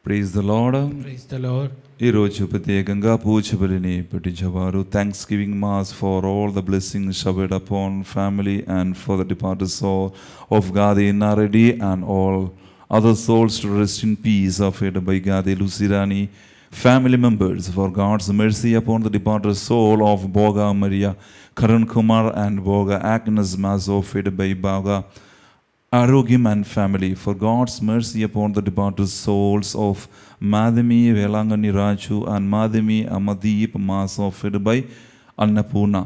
Praise the Lord. Praise the Lord. ఈరోజు ప్రత్యేకంగా పూజ బలిని పెట్టించేవారు. Thanksgiving mass for all the blessings showered upon family and for the departed soul of Gade Naredi and all other souls to rest in peace offered by Gade Lucirani family members, for God's mercy upon the departed soul of Boga Maria Karan Kumar and Boga Agnes Mas offered by Boga Arogim and family, for God's mercy upon the departed souls of Madhimi Velangani Raju and Madhimi Amadeep Mas offered by Annapurna,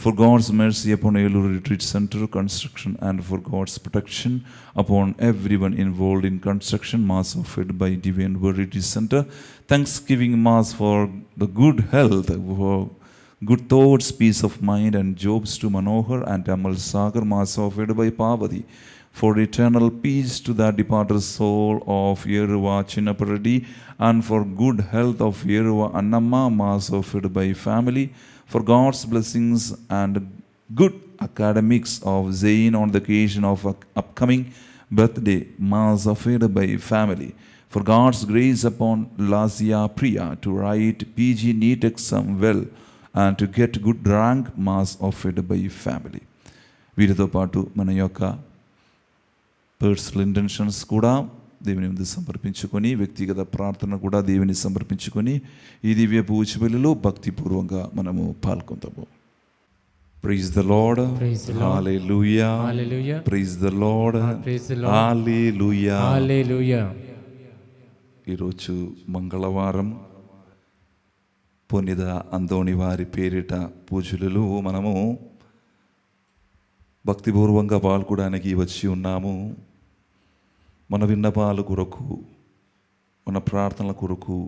for God's mercy upon Eluru Retreat Center construction and for God's protection upon everyone involved in construction, Mass offered by Divine Word Retreat Center. Thanksgiving Mass for the good health, for good thoughts, peace of mind and jobs to Manohar and Amal Sagar, Mass offered by Parvati, for eternal peace to the departed soul of Yeruva Chinnaparadi and for good health of Yeruva Annamma, Mass offered by family, for God's blessings and good academics of Zain on the occasion of upcoming birthday, Mass offered by family, for God's grace upon Lazia Priya to write PG NEET exam well and to get good rank, Mass offered by family. వీరితో పాటు మన యొక్క personal intentions కూడా దేవుని ముందు సమర్పించుకొని, వ్యక్తిగత ప్రార్థన కూడా దేవుని సమర్పించుకొని ఈ దివ్య పూజ బలిలో భక్తిపూర్వకంగా మనము పాల్గొందాము. Praise the Lord. Hallelujah. Hallelujah. Praise the Lord. Hallelujah. Hallelujah. ఈరోజు మంగళవారం పునీత అంతోని వారి పేరిట పూజలలో మనము భక్తిపూర్వంగా పాల్గొనడానికి వచ్చి ఉన్నాము. మన విన్నపాల కొరకు, మన ప్రార్థనల కొరకు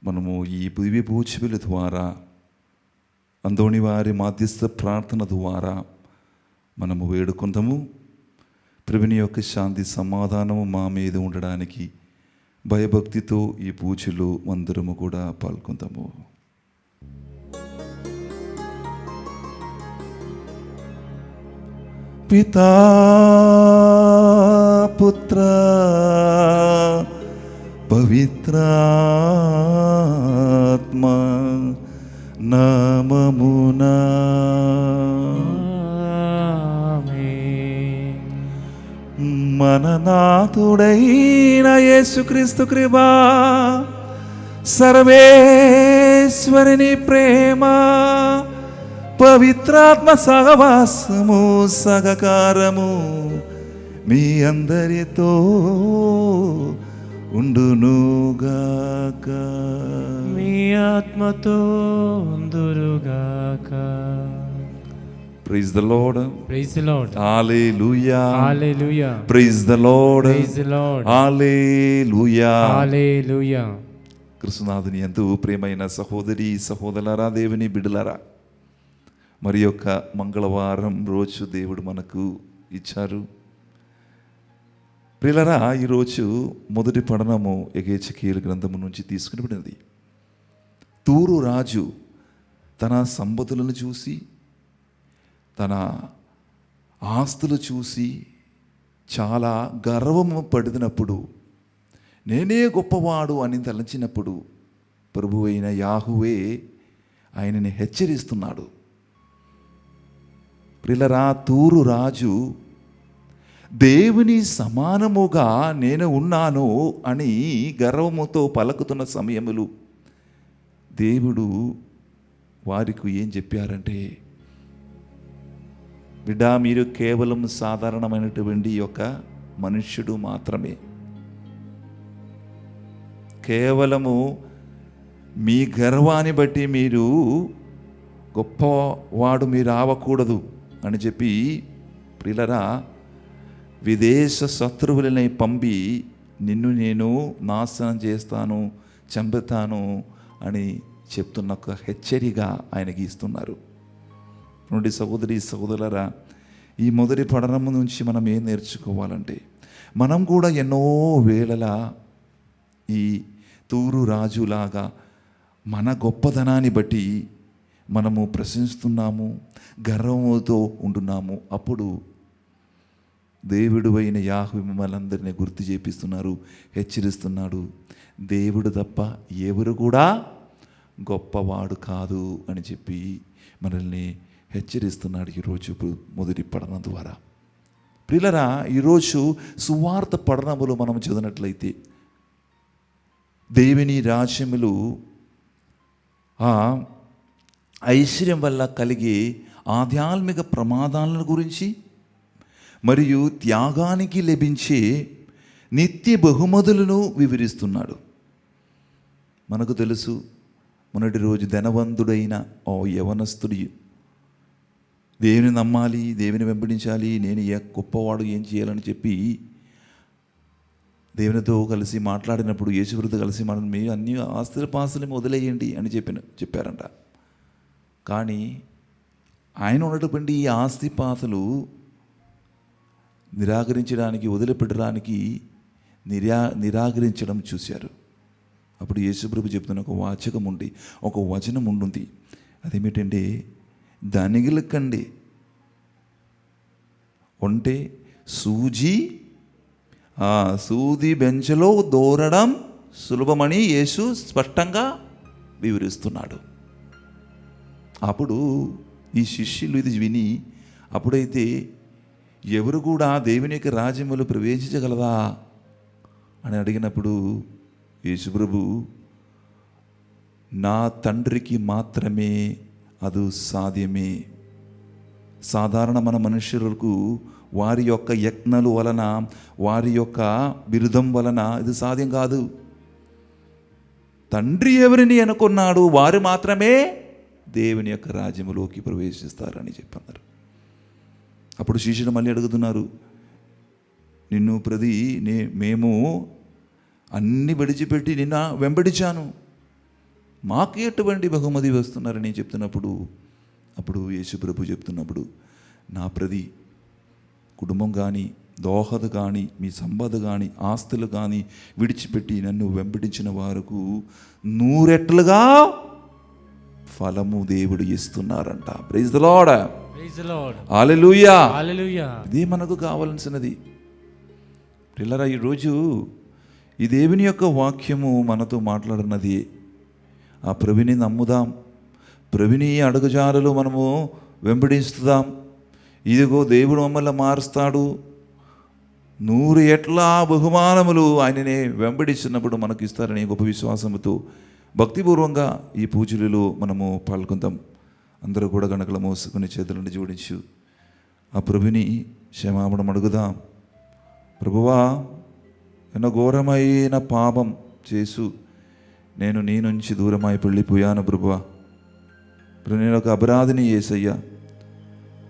మనము ఈ దివ్య పూజ బలి ద్వారా, అంతోని వారి మాధ్యస్థ ప్రార్థన ద్వారా మనము వేడుకుందాము. ప్రభుని యొక్క శాంతి సమాధానము మా మీద ఉండడానికి భయభక్తితో ఈ పూజలు అందరము కూడా పాల్గొందాము. పితా పుత్ర పవిత్రాత్మ నామమునా మన నాథుడైన యేసుక్రీస్తు కృపా, సర్వేశ్వరుని ప్రేమ, పవిత్రాత్మ సహవాసము సహకారము మీ అందరితో ఉండునుగాక. మీ ఆత్మతో ఉందురుగాక. Praise the Lord. Praise the Lord. Hallelujah. Hallelujah. Praise the Lord. Praise the Lord. Hallelujah. Hallelujah. కృష్ణనాథుని ఎంతో ప్రేమైన సహోదరి సహోదరులారా, దేవుని బిడ్డలారా, మరి యొక్క మంగళవారం రోజు దేవుడు మనకు ఇచ్చారు. ప్రియులారా, ఈరోజు మొదటి పఠనము ఎగేచకీయుల గ్రంథము నుంచి తీసుకునిబడినది. తూరు రాజు తన సంపదలను చూసి, తన ఆస్తులు చూసి చాలా గర్వము పడినప్పుడు, నేనే గొప్పవాడు అని తలంచినప్పుడు ప్రభువైన యాహువే ఆయనని హెచ్చరిస్తున్నాడు. ప్రియులారా, తూరు రాజు దేవుని సమానముగా నేను ఉన్నాను అని గర్వముతో పలుకుతున్న సమయములు దేవుడు వారికి ఏం చెప్పారంటే, బిడ్డ, మీరు కేవలం సాధారణమైనటువంటి ఒక మనుష్యుడు మాత్రమే. కేవలము మీ గర్వాన్ని బట్టి మీరు గొప్పవాడు మీరు అవ్వకూడదు అని చెప్పి, ప్రియులారా, విదేశ శత్రువులని పంపి నిన్ను నేను నాశనం చేస్తాను, చంపుతాను అని చెప్తున్న ఒక హెచ్చరిగా ఆయనకి ఇస్తున్నారు. నుండి సహోదరి సహోదరులారా, ఈ మొదటి పఠనం నుంచి మనం ఏం నేర్చుకోవాలంటే, మనం కూడా ఎన్నో వేళలా ఈ తూరు రాజులాగా మన గొప్పదనాన్ని బట్టి మనము ప్రశంసిస్తున్నాము, గర్వంతో ఉంటున్నాము. అప్పుడు దేవుడు అయిన యాహోవా మిమ్మల్ని అందరినీ గుర్తు చేపిస్తున్నారు, హెచ్చరిస్తున్నాడు. దేవుడు తప్ప ఎవరు కూడా గొప్పవాడు కాదు అని చెప్పి మనల్ని హెచ్చరిస్తున్నాడు ఈరోజు మొదటి పఠనం ద్వారా. ప్రియులరా, ఈరోజు సువార్త పఠనములు మనం చదివినట్లయితే దేవుని రాజ్యములు ఆ ఐశ్వర్యం వల్ల కలిగే ఆధ్యాత్మిక ప్రమాదాల గురించి మరియు త్యాగానికి లభించే నిత్య బహుమతులను వివరిస్తున్నాడు. మనకు తెలుసు, మొన్నటి రోజు ధనవంతుడైన ఓ యవనస్తుడు దేవుని నమ్మాలి, దేవుని వెంబడించాలి, నేను గొప్పవాడు ఏం చేయాలని చెప్పి దేవునితో కలిసి మాట్లాడినప్పుడు, యేసుప్రభుతో కలిసి మీ అన్ని ఆస్తులపాస్తులు వదిలేయండి అని చెప్పారంట. కానీ ఆయన ఉన్నటువంటి ఈ ఆస్తిపాస్తులు నిరాకరించడానికి, వదిలిపెట్టడానికి నిరాకరించడం చూశారు. అప్పుడు యేసుప్రభు చెప్తున్న ఒక వచనం ఉంటుంది. అదేమిటంటే, ధనికులకండి అంటే సూది బెంచలో దూరడం సులభమని యేసు స్పష్టంగా వివరిస్తున్నాడు. అప్పుడు ఈ శిష్యులు ఇది విని, అప్పుడైతే ఎవరు కూడా దేవుని యొక్క రాజ్యములు ప్రవేశించగలదా అని అడిగినప్పుడు యేసుప్రభు, నా తండ్రికి మాత్రమే అది సాధ్యమే. సాధారణ మన మనుషులకు వారి యొక్క యత్నాలు వలన, వారి యొక్క బిరుదం వలన ఇది సాధ్యం కాదు. తండ్రి ఎవరిని అనుకున్నాడు, వారు మాత్రమే దేవుని యొక్క రాజ్యములోకి ప్రవేశిస్తారని చెప్పన్నారు. అప్పుడు శిష్యులు మళ్ళీ అడుగుతున్నారు, మేము అన్ని విడిచిపెట్టి నిన్న వెంబడించాను, మాకు ఎటువంటి బహుమతి వస్తున్నారని చెప్తున్నప్పుడు, అప్పుడు యేసుప్రభు చెప్తున్నప్పుడు, నా కుటుంబం కానీ, దోహద కానీ, మీ సంపద కానీ, ఆస్తులు కానీ విడిచిపెట్టి నన్ను వెంబడించిన వారికి 100 రెట్లుగా ఫలము దేవుడు ఇస్తున్నారంట. Praise the lord. హల్లెలూయా. ఇదే మనకు కావాల్సినది. పిల్లరా, ఈరోజు ఈ దేవుని యొక్క వాక్యము మనతో మాట్లాడినది. ఆ ప్రభుని నమ్ముదాం, ప్రభుని అడుగుజాడలు మనము వెంబడిస్తాం. ఇదిగో దేవుడు మమ్మల్ని మారుస్తాడు, 100 రెట్ల బహుమానములు ఆయననే వెంబడిస్తున్నప్పుడు మనకు ఇస్తారని గొప్ప విశ్వాసముతో భక్తిపూర్వంగా ఈ పూజలలో మనము పాల్గొందాం. అందరూ కూడా గణకలు మోసుకుని చేతులను జోడించు ఆ ప్రభుని క్షమాపణ అడుగుదాం. ప్రభువా, ఎన్నో ఘోరమైన పాపం చేసు నేను నీ నుంచి దూరమై వెళ్ళిపోయాను ప్రభువా. నేను ఒక అపరాధిని యేసయ్యా.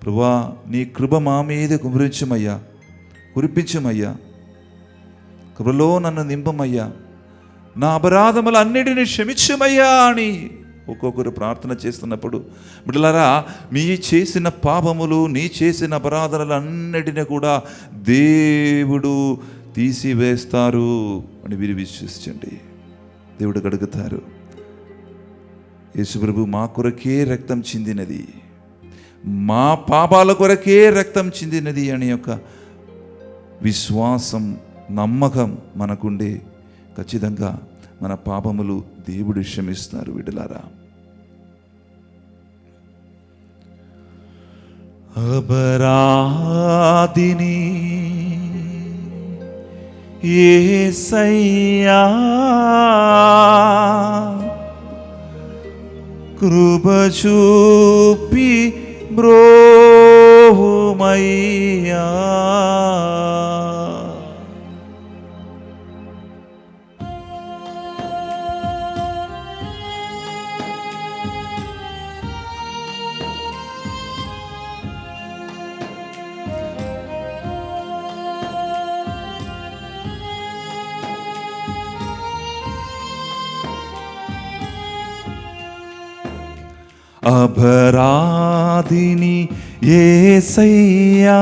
ప్రభువా, నీ కృప మా మీద కురిపించమయ్యా. కృపలో నన్ను నింపమయ్యా, నా అపరాధములు అన్నిటినీ క్షమించమయ్యా అని ఒక్కొక్కరు ప్రార్థన చేస్తున్నప్పుడు, బిడ్డలారా, మీ చేసిన పాపములు, నీ చేసిన అపరాధాలు అన్నిటినీ కూడా దేవుడు తీసివేస్తారు అని మీరు విశ్వసించండి. దేవుడు అడుగుతారు, యేసుప్రభు మా కొరకే రక్తం చిందినది, మా పాపాల కొరకే రక్తం చిందినది అనే యొక్క విశ్వాసం, నమ్మకం మనకుండే ఖచ్చితంగా మన పాపములు దేవుడు క్షమిస్తారు. విడలారా, అపరాధిని యేసయ్యా, కృప చూపి బ్రోవుమయ్యా. అపరాధిని యేసయ్యా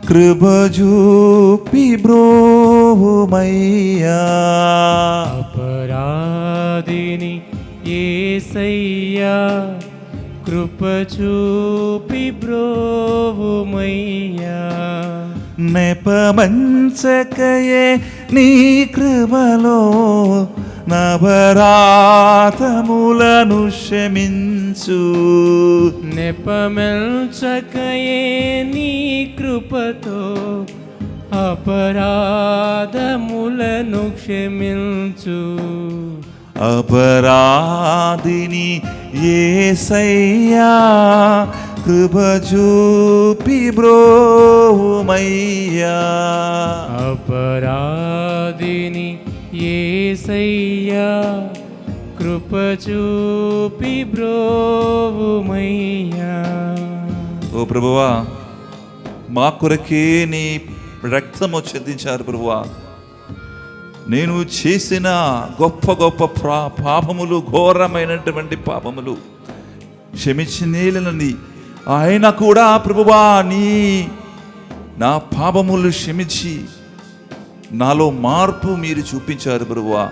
కృప చూపి బ్రోవుమయ్యా. అపరాధిని యేసయ్యా కృప చూపి బ్రోవుమయ్యా. నెపమంచకయే నీ కృపలో నపరాధములను క్షమించు. నెపమెల్చకయే నీ కృపతో అపరాధములను క్షమించు. అపరాధిని యేసయ్యా కృప చూపి బ్రోవుమయ్యా. అపరాధిని యేసయ్యా కృప చూపి బ్రోవుమయ్యా. ఓ ప్రభువా, మా కొరకే నీ రక్తము చెందించారు ప్రభువా. నేను చేసిన గొప్ప గొప్ప పాపములు, ఘోరమైనటువంటి పాపములు క్షమించి నేలని ఆయన కూడా ప్రభువా నా పాపములు క్షమించి నాలో మార్పు మీరు చూపించారు ప్రభువా.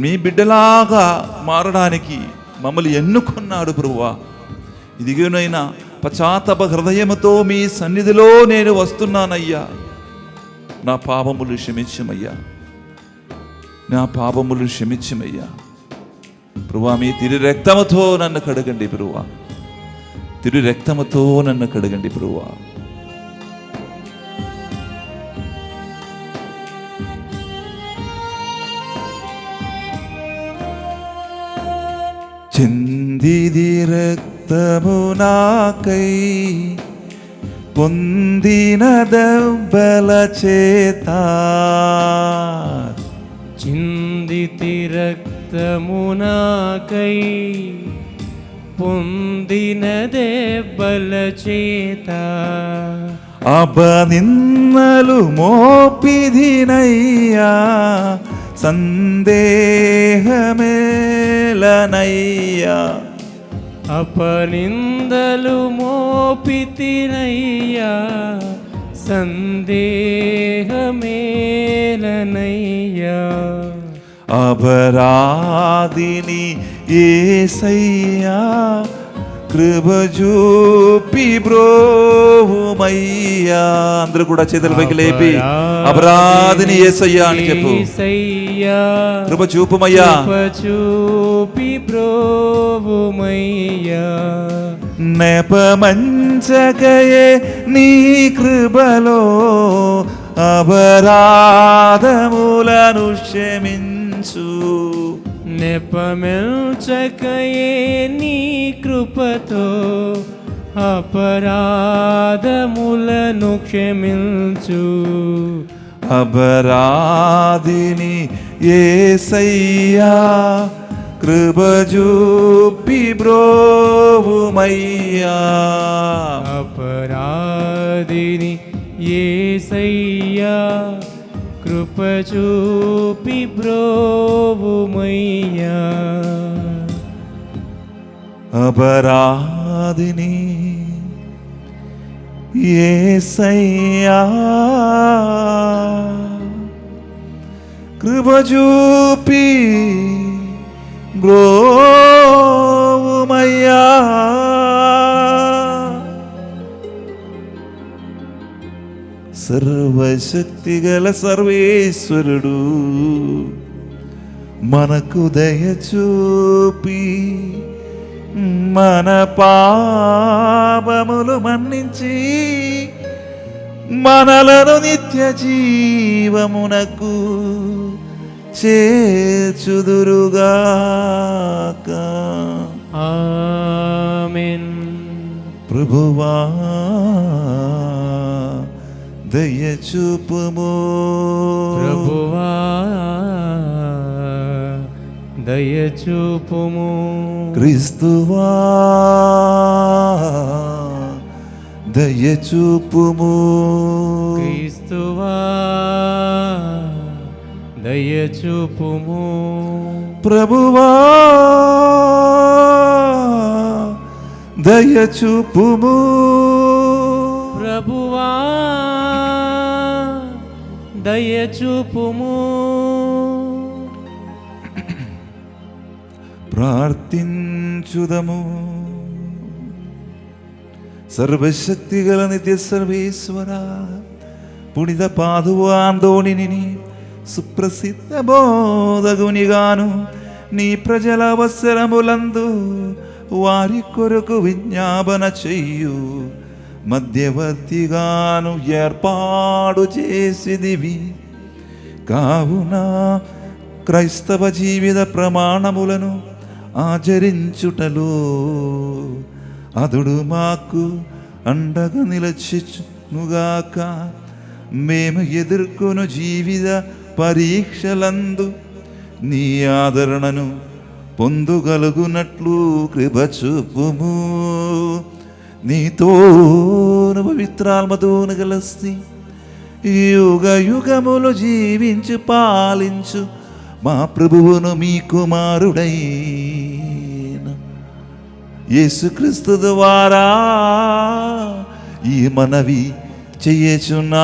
మీ బిడ్డలాగా మారడానికి మమ్మల్ని ఎన్నుకున్నాడు ప్రభువా. ఇదిగోనైనా పశ్చాత్తాప హృదయముతో మీ సన్నిధిలో నేను వస్తున్నానయ్యా. నా పాపములు క్షమించమయ్యా, నా పాపములు క్షమించమయ్యా ప్రభువా. మీ తిరు రక్తముతో నన్ను కడగండి ప్రభువా, తిరు రక్తముతో నన్ను కడగండి ప్రభువా. చెందిది రక్తము నాకై పొందిన దెబ్బల చేత. చిందితి రక్తము నాకై పొందిన దెబ్బల చేత. అపనిందలు మోపిదినయ్యా సందేహమేలనయ్యా. అపనిందలు మోపితినయ్యా సందేహమేలనయ్యా. అపరాధిని యేసయ్యా కృప చూపి బ్రోవుమయ్యా. అందరూ కూడా చేతుల పైకి లేపి అపరాధిని యేసయ్యా అని చెప్పు. కృప చూపుమయ్యా, కృప చూపి బ్రోవుమయ్యా. నెపమంచకయే నీ కృపలో అపరాధములను క్షమించు. నెపమెల్చకయే నీ కృపతో అపరాధములను క్షమించు. అపరాధిని యేసయ్యా కృప చూపి బ్రోవుమయ్యా. అపరాధిని యేసయ్యా కృప చూపి బ్రోవుమయ్యా. అపరాధిని యేసయ్యా కృప చూపి బ్రోవుమయ్యా. సర్వశక్తిగల సర్వేశ్వరుడు మనకు దయ చూపి మన పాపములు మన్నించి మనలను నిత్య జీవమునకు చేర్చుదురుగాక. ఆమేన్. ప్రభువా దయ చూపుము, ప్రభువా దయ చూపుము. క్రీస్తువా దయ చూపుము, క్రీస్తువా దయచూపుము. ప్రభువా దయచూపుము. ప్రభువా దయచూపుము. ప్రార్థించుదము. సర్వశక్తిగల నిత్య సర్వేశ్వర, పుణిత పాదువాందోణిని సుప్రసిద్ధ బోధగునిగాను నీ ప్రజల అవసరములందు వారి కొరకు విజ్ఞాపన చెయ్యు మధ్యవర్తిగాను ఏర్పాటు చేసిదివి. కావున క్రైస్తవ జీవిత ప్రమాణములను ఆచరించుటలో అదుడు మాకు అండగా నిలచినుగాక. మేము ఎదుర్కొను జీవిత పరీక్షలందు నీ ఆదరణను పొందుగలుగునట్లు కృప చూపుము. నీతో పవిత్రాత్మతోను కలిసి యుగ యుగములు జీవించు పాలించు మా ప్రభువును మీ కుమారుడైన యేసుక్రీస్తు ద్వారా ఈ మనవి చెయ్యచున్నాము.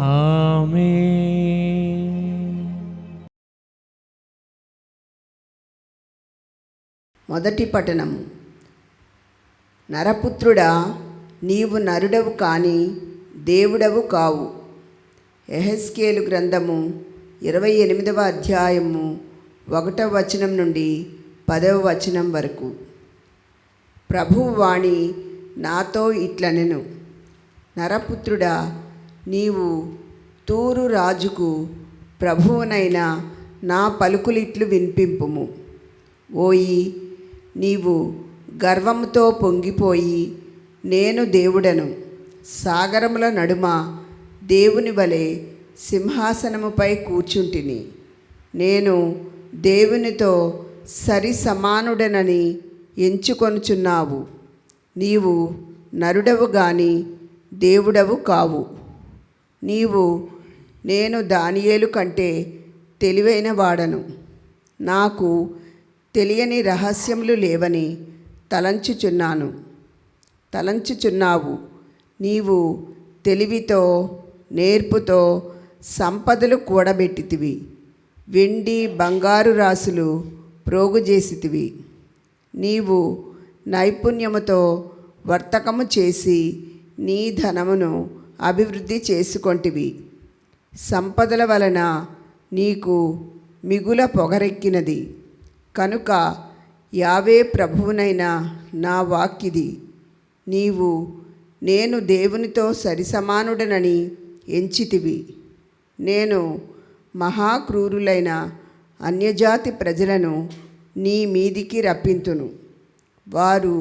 ఆమేన్. మొదటి పఠనము. నరపుత్రుడా, నీవు నరుడవు కాని దేవుడవు కావు. యెహెజ్కేలు గ్రంథము 28వ అధ్యాయము 1వ వచనం నుండి 10వ వచనం వరకు. ప్రభువు వాణి నాతో ఇట్లనెను, నరపుత్రుడా, నీవు తూరు రాజుకు ప్రభువునైన నా పలుకులిట్లు వినిపింపుము. ఓయి, నీవు గర్వముతో పొంగిపోయి నేను దేవుడను, సాగరముల నడుమ దేవుని వలె సింహాసనముపై కూర్చుంటిని, నేను దేవునితో సరి సమానుడనని ఎంచుకొనుచున్నావు. నీవు నరుడవు గాని దేవుడవు కావు. నీవు నేను దానియేలు కంటే తెలివైన వాడను, నాకు తెలియని రహస్యములు లేవని తలంచుచున్నావు. నీవు తెలివితో నేర్పుతో సంపదలు కూడబెట్టితివి, వెండి బంగారు రాసులు ప్రోగుచేసితివి. నీవు నైపుణ్యముతో వర్తకము చేసి నీ ధనమును అభివృద్ధి చేసుకొంటివి. సంపదల వలన నీకు మిగుల పొగరెక్కినది కనుక యావే ప్రభువునైన నా వాక్కిది. నీవు నేను దేవునితో సరిసమానుడనని ఎంచితివి. నేను మహాక్రూరులైన అన్యజాతి ప్రజలను నీ మీదికి రప్పింతును. వారు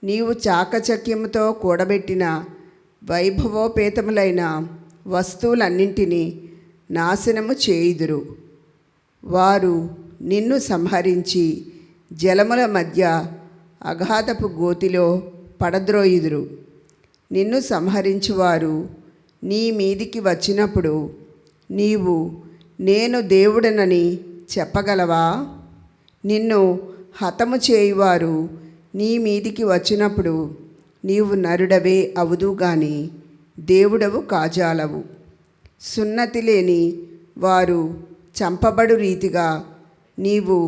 నీవు చాకచక్యముతో కూడబెట్టిన వైభవోపేతములైన వస్తువులన్నింటినీ నాశనము చేయుదురు. వారు నిన్ను సంహరించి జలముల మధ్య అగాధపు గోతిలో పడద్రోయుదురు. నిన్ను సంహరించువారు నీ మీదికి వచ్చినప్పుడు నీవు నేను దేవుడనని చెప్పగలవా? నిన్ను హతము చేయువారు నీ మీదికి వచ్చినప్పుడు నీవు నరుడవే అవుదు గాని దేవుడవు కాజాలవు. సున్నతి లేని వారు చంపబడు రీతిగా నీవు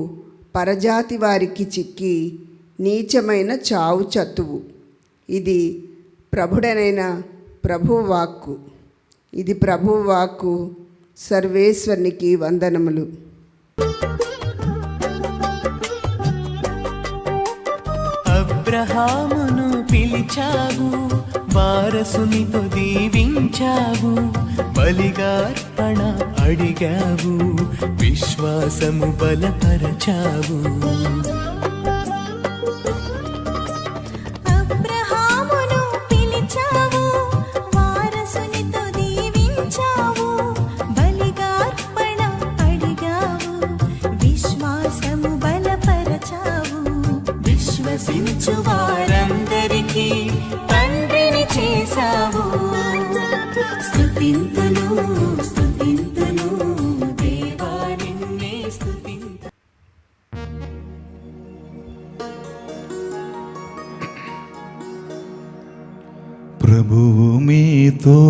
పరజాతి వారికి చిక్కి నీచమైన చావు చత్తువు. ఇది ప్రభుడనైన ప్రభువు వాక్కు. ఇది ప్రభువు వాక్కు. సర్వేశ్వరునికి వందనములు. అబ్రహామును పిలిచావు, వారసునితో దీవించావు, బలిగార్పణ అడిగావు, విశ్వాసము బలపరచావు. అబ్రహామును పిలిచావు, వారసునితో దీవించావు, బలిగార్పణ అడిగావు, విశ్వాసము బలపరచావు. విశ్వసించు వారందరికీ తండ్రిని చేశావు. స్తుతింతును మీతో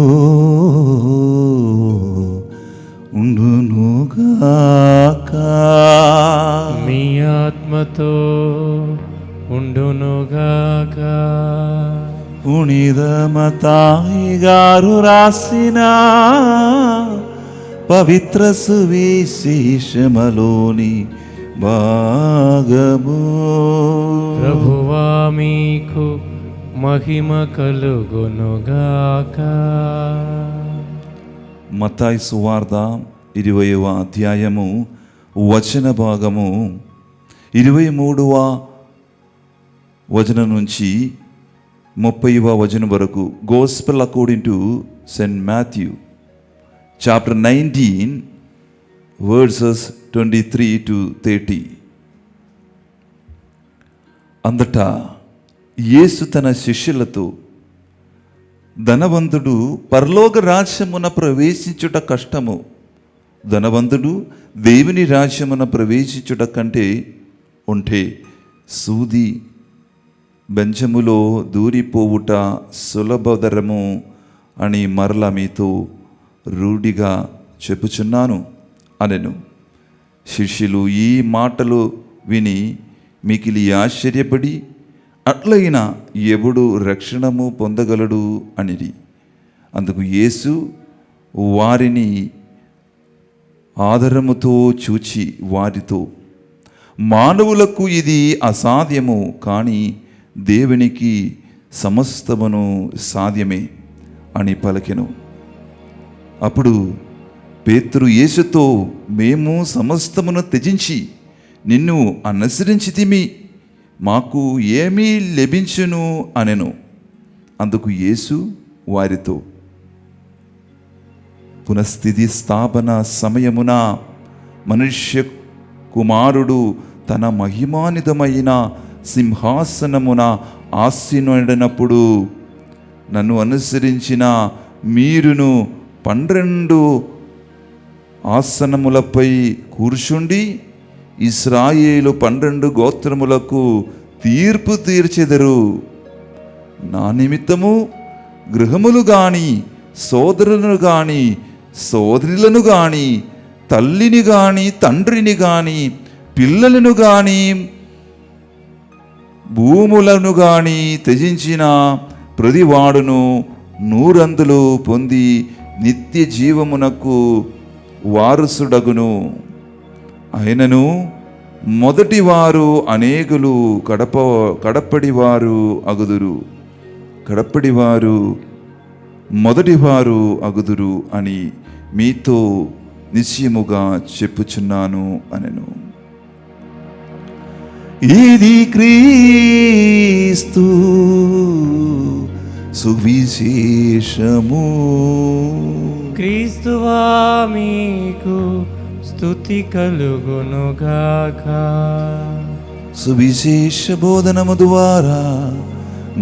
ఉండునుగాక. మీ ఆత్మతో ఉండునుగాక. పునీత మత్తాయి గారు రాసిన పవిత్ర సువిశేషములోని భాగము. ప్రభువా మీకు మహిమ కలుగునుగాక. మత్తాయి సువార్త 20వ అధ్యాయము వచన భాగము 23వ వచనం నుంచి 30వ వచనం వరకు. Gospel according to Saint Matthew chapter 19 versus 23 to 30. అంతటా యేసు తన శిష్యులతో, ధనవంతుడు పరలోక రాజ్యమున ప్రవేశించుట కష్టము, ధనవంతుడు దేవుని రాజ్యమున ప్రవేశించుట కంటే ఉంటే సూది బెంచములో దూరిపోవుట సులభతరము అని మరల మీతో రూఢిగా చెప్పుచున్నాను అనెను. శిష్యులు ఈ మాటలు విని మికిలి ఆశ్చర్యపడి, అట్లయినా ఎవడు రక్షణము పొందగలడు అనిరి. అందుకు యేసు వారిని ఆదరముతో చూచి వారితో, మానవులకు ఇది అసాధ్యము, కానీ దేవునికి సమస్తమును సాధ్యమే అని పలికెను. అప్పుడు పేతురు యేసుతో, మేము సమస్తమును త్యజించి నిన్ను అనుసరించితిమి, మాకు ఏమీ లభించును అనెను. అందుకు యేసు వారితో, పునఃస్థితి స్థాపన సమయమున మనుష్య కుమారుడు తన మహిమానితమైన సింహాసనమున ఆసీనుడైనప్పుడు నన్ను అనుసరించిన మీరును 12 ఆసనములపై కూర్చుండి ఇశ్రాయేలు 12 గోత్రములకు తీర్పు తీర్చెదరు. నా నిమిత్తము గృహములు గాని, సోదరులను గాని, సోదరులను గాని, తల్లిని గాని, తండ్రిని గాని, పిల్లలను గాని, భూములను గాని త్యజించిన ప్రతివాడును 100 పొంది నిత్య జీవమునకు వారసుడగును. అయినను మొదటివారు అనేకులు కడపడివారు అగుదురు, కడపడివారు మొదటివారు అగుదురు అని మీతో నిశ్చయముగా చెప్పుచున్నాను అనెను. ఇది క్రీస్తు సువిశేషము. క్రీస్తువా మీకు స్తుతి కలుగునుగాక. సువిశేష బోధనము ద్వారా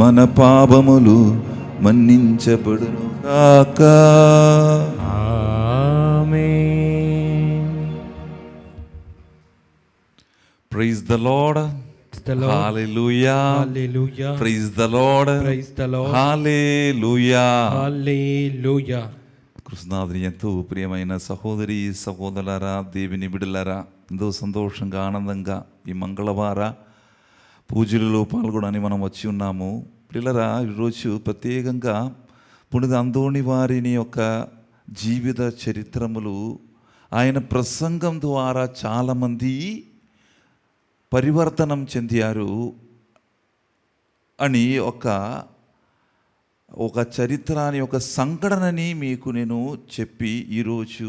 మన పాపములు మన్నించబడును గాక. ఆమేన్. Praise the Lord. The Lord. Hallelujah. Hallelujah. Praise the Lord. Praise the Lord. Hallelujah. Hallelujah. కృష్ణాదిని ఎంతో ప్రియమైన సహోదరి సహోదరులారా, దేవుని బిడ్డలారా, ఎంతో సంతోషంగా ఆనందంగా ఈ మంగళవార పూజలలో పాల్గొనడానికి మనం వచ్చి ఉన్నాము. పిల్లరా, ఈరోజు ప్రత్యేకంగా పునీత అంతోని వారిని యొక్క జీవిత చరిత్రములు, ఆయన ప్రసంగం ద్వారా చాలామంది పరివర్తనం చెందారు అని ఒక చరిత్రని, ఒక సంఘటనని మీకు నేను చెప్పి ఈరోజు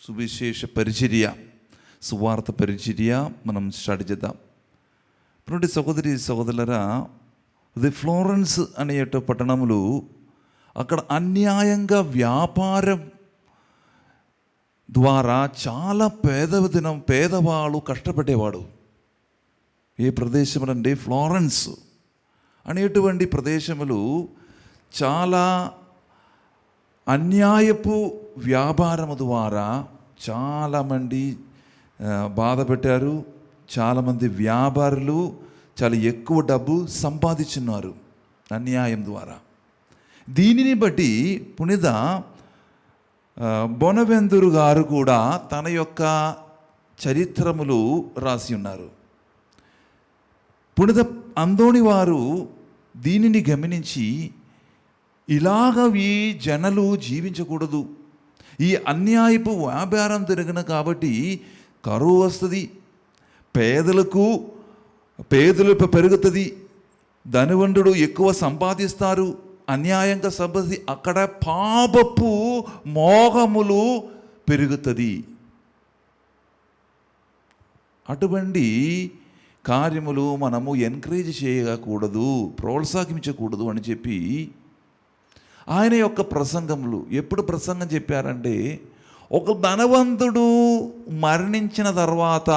సువిశేష పరిచర్య, సువార్త పరిచర్య మనం స్టార్ట్ చేద్దాం. ఇప్పుడు సహోదరి సహోదరులరా, ఇది ఫ్లోరెన్స్ అనే పట్టణంలో అక్కడ అన్యాయంగా వ్యాపారం ద్వారా చాలా పేదవాళ్ళు కష్టపడేవాడు. ఏ ప్రదేశం అంటే ఫ్లోరెన్స్ అనేటువంటి ప్రదేశములు చాలా అన్యాయపు వ్యాపారము ద్వారా చాలామంది బాధ పెట్టారు. చాలామంది వ్యాపారులు చాలా ఎక్కువ డబ్బు సంపాదించున్నారు అన్యాయం ద్వారా. దీనిని బట్టి పునీత బొనవెందురు గారు కూడా తన యొక్క చరిత్రములు రాసి ఉన్నారు. పునీత అందోని వారు దీనిని గమనించి ఇలాగ ఈ జనులు జీవించకూడదు, ఈ అన్యాయపు వ్యాపారం తిరగను కాబట్టి కరువు వస్తుంది, పేదలు పెరుగుతుంది, ధనవంతుడు ఎక్కువ సంపాదిస్తారు, అన్యాయంగా సంపాది అక్కడ పాపపు మోహములు పెరుగుతుంది. అటువంటి కార్యములు మనము ఎంకరేజ్ చేయకూడదు, ప్రోత్సహించకూడదు అని చెప్పి ఆయన యొక్క ప్రసంగములు ఎప్పుడు ప్రసంగం చెప్పారంటే, ఒక ధనవంతుడు మరణించిన తర్వాత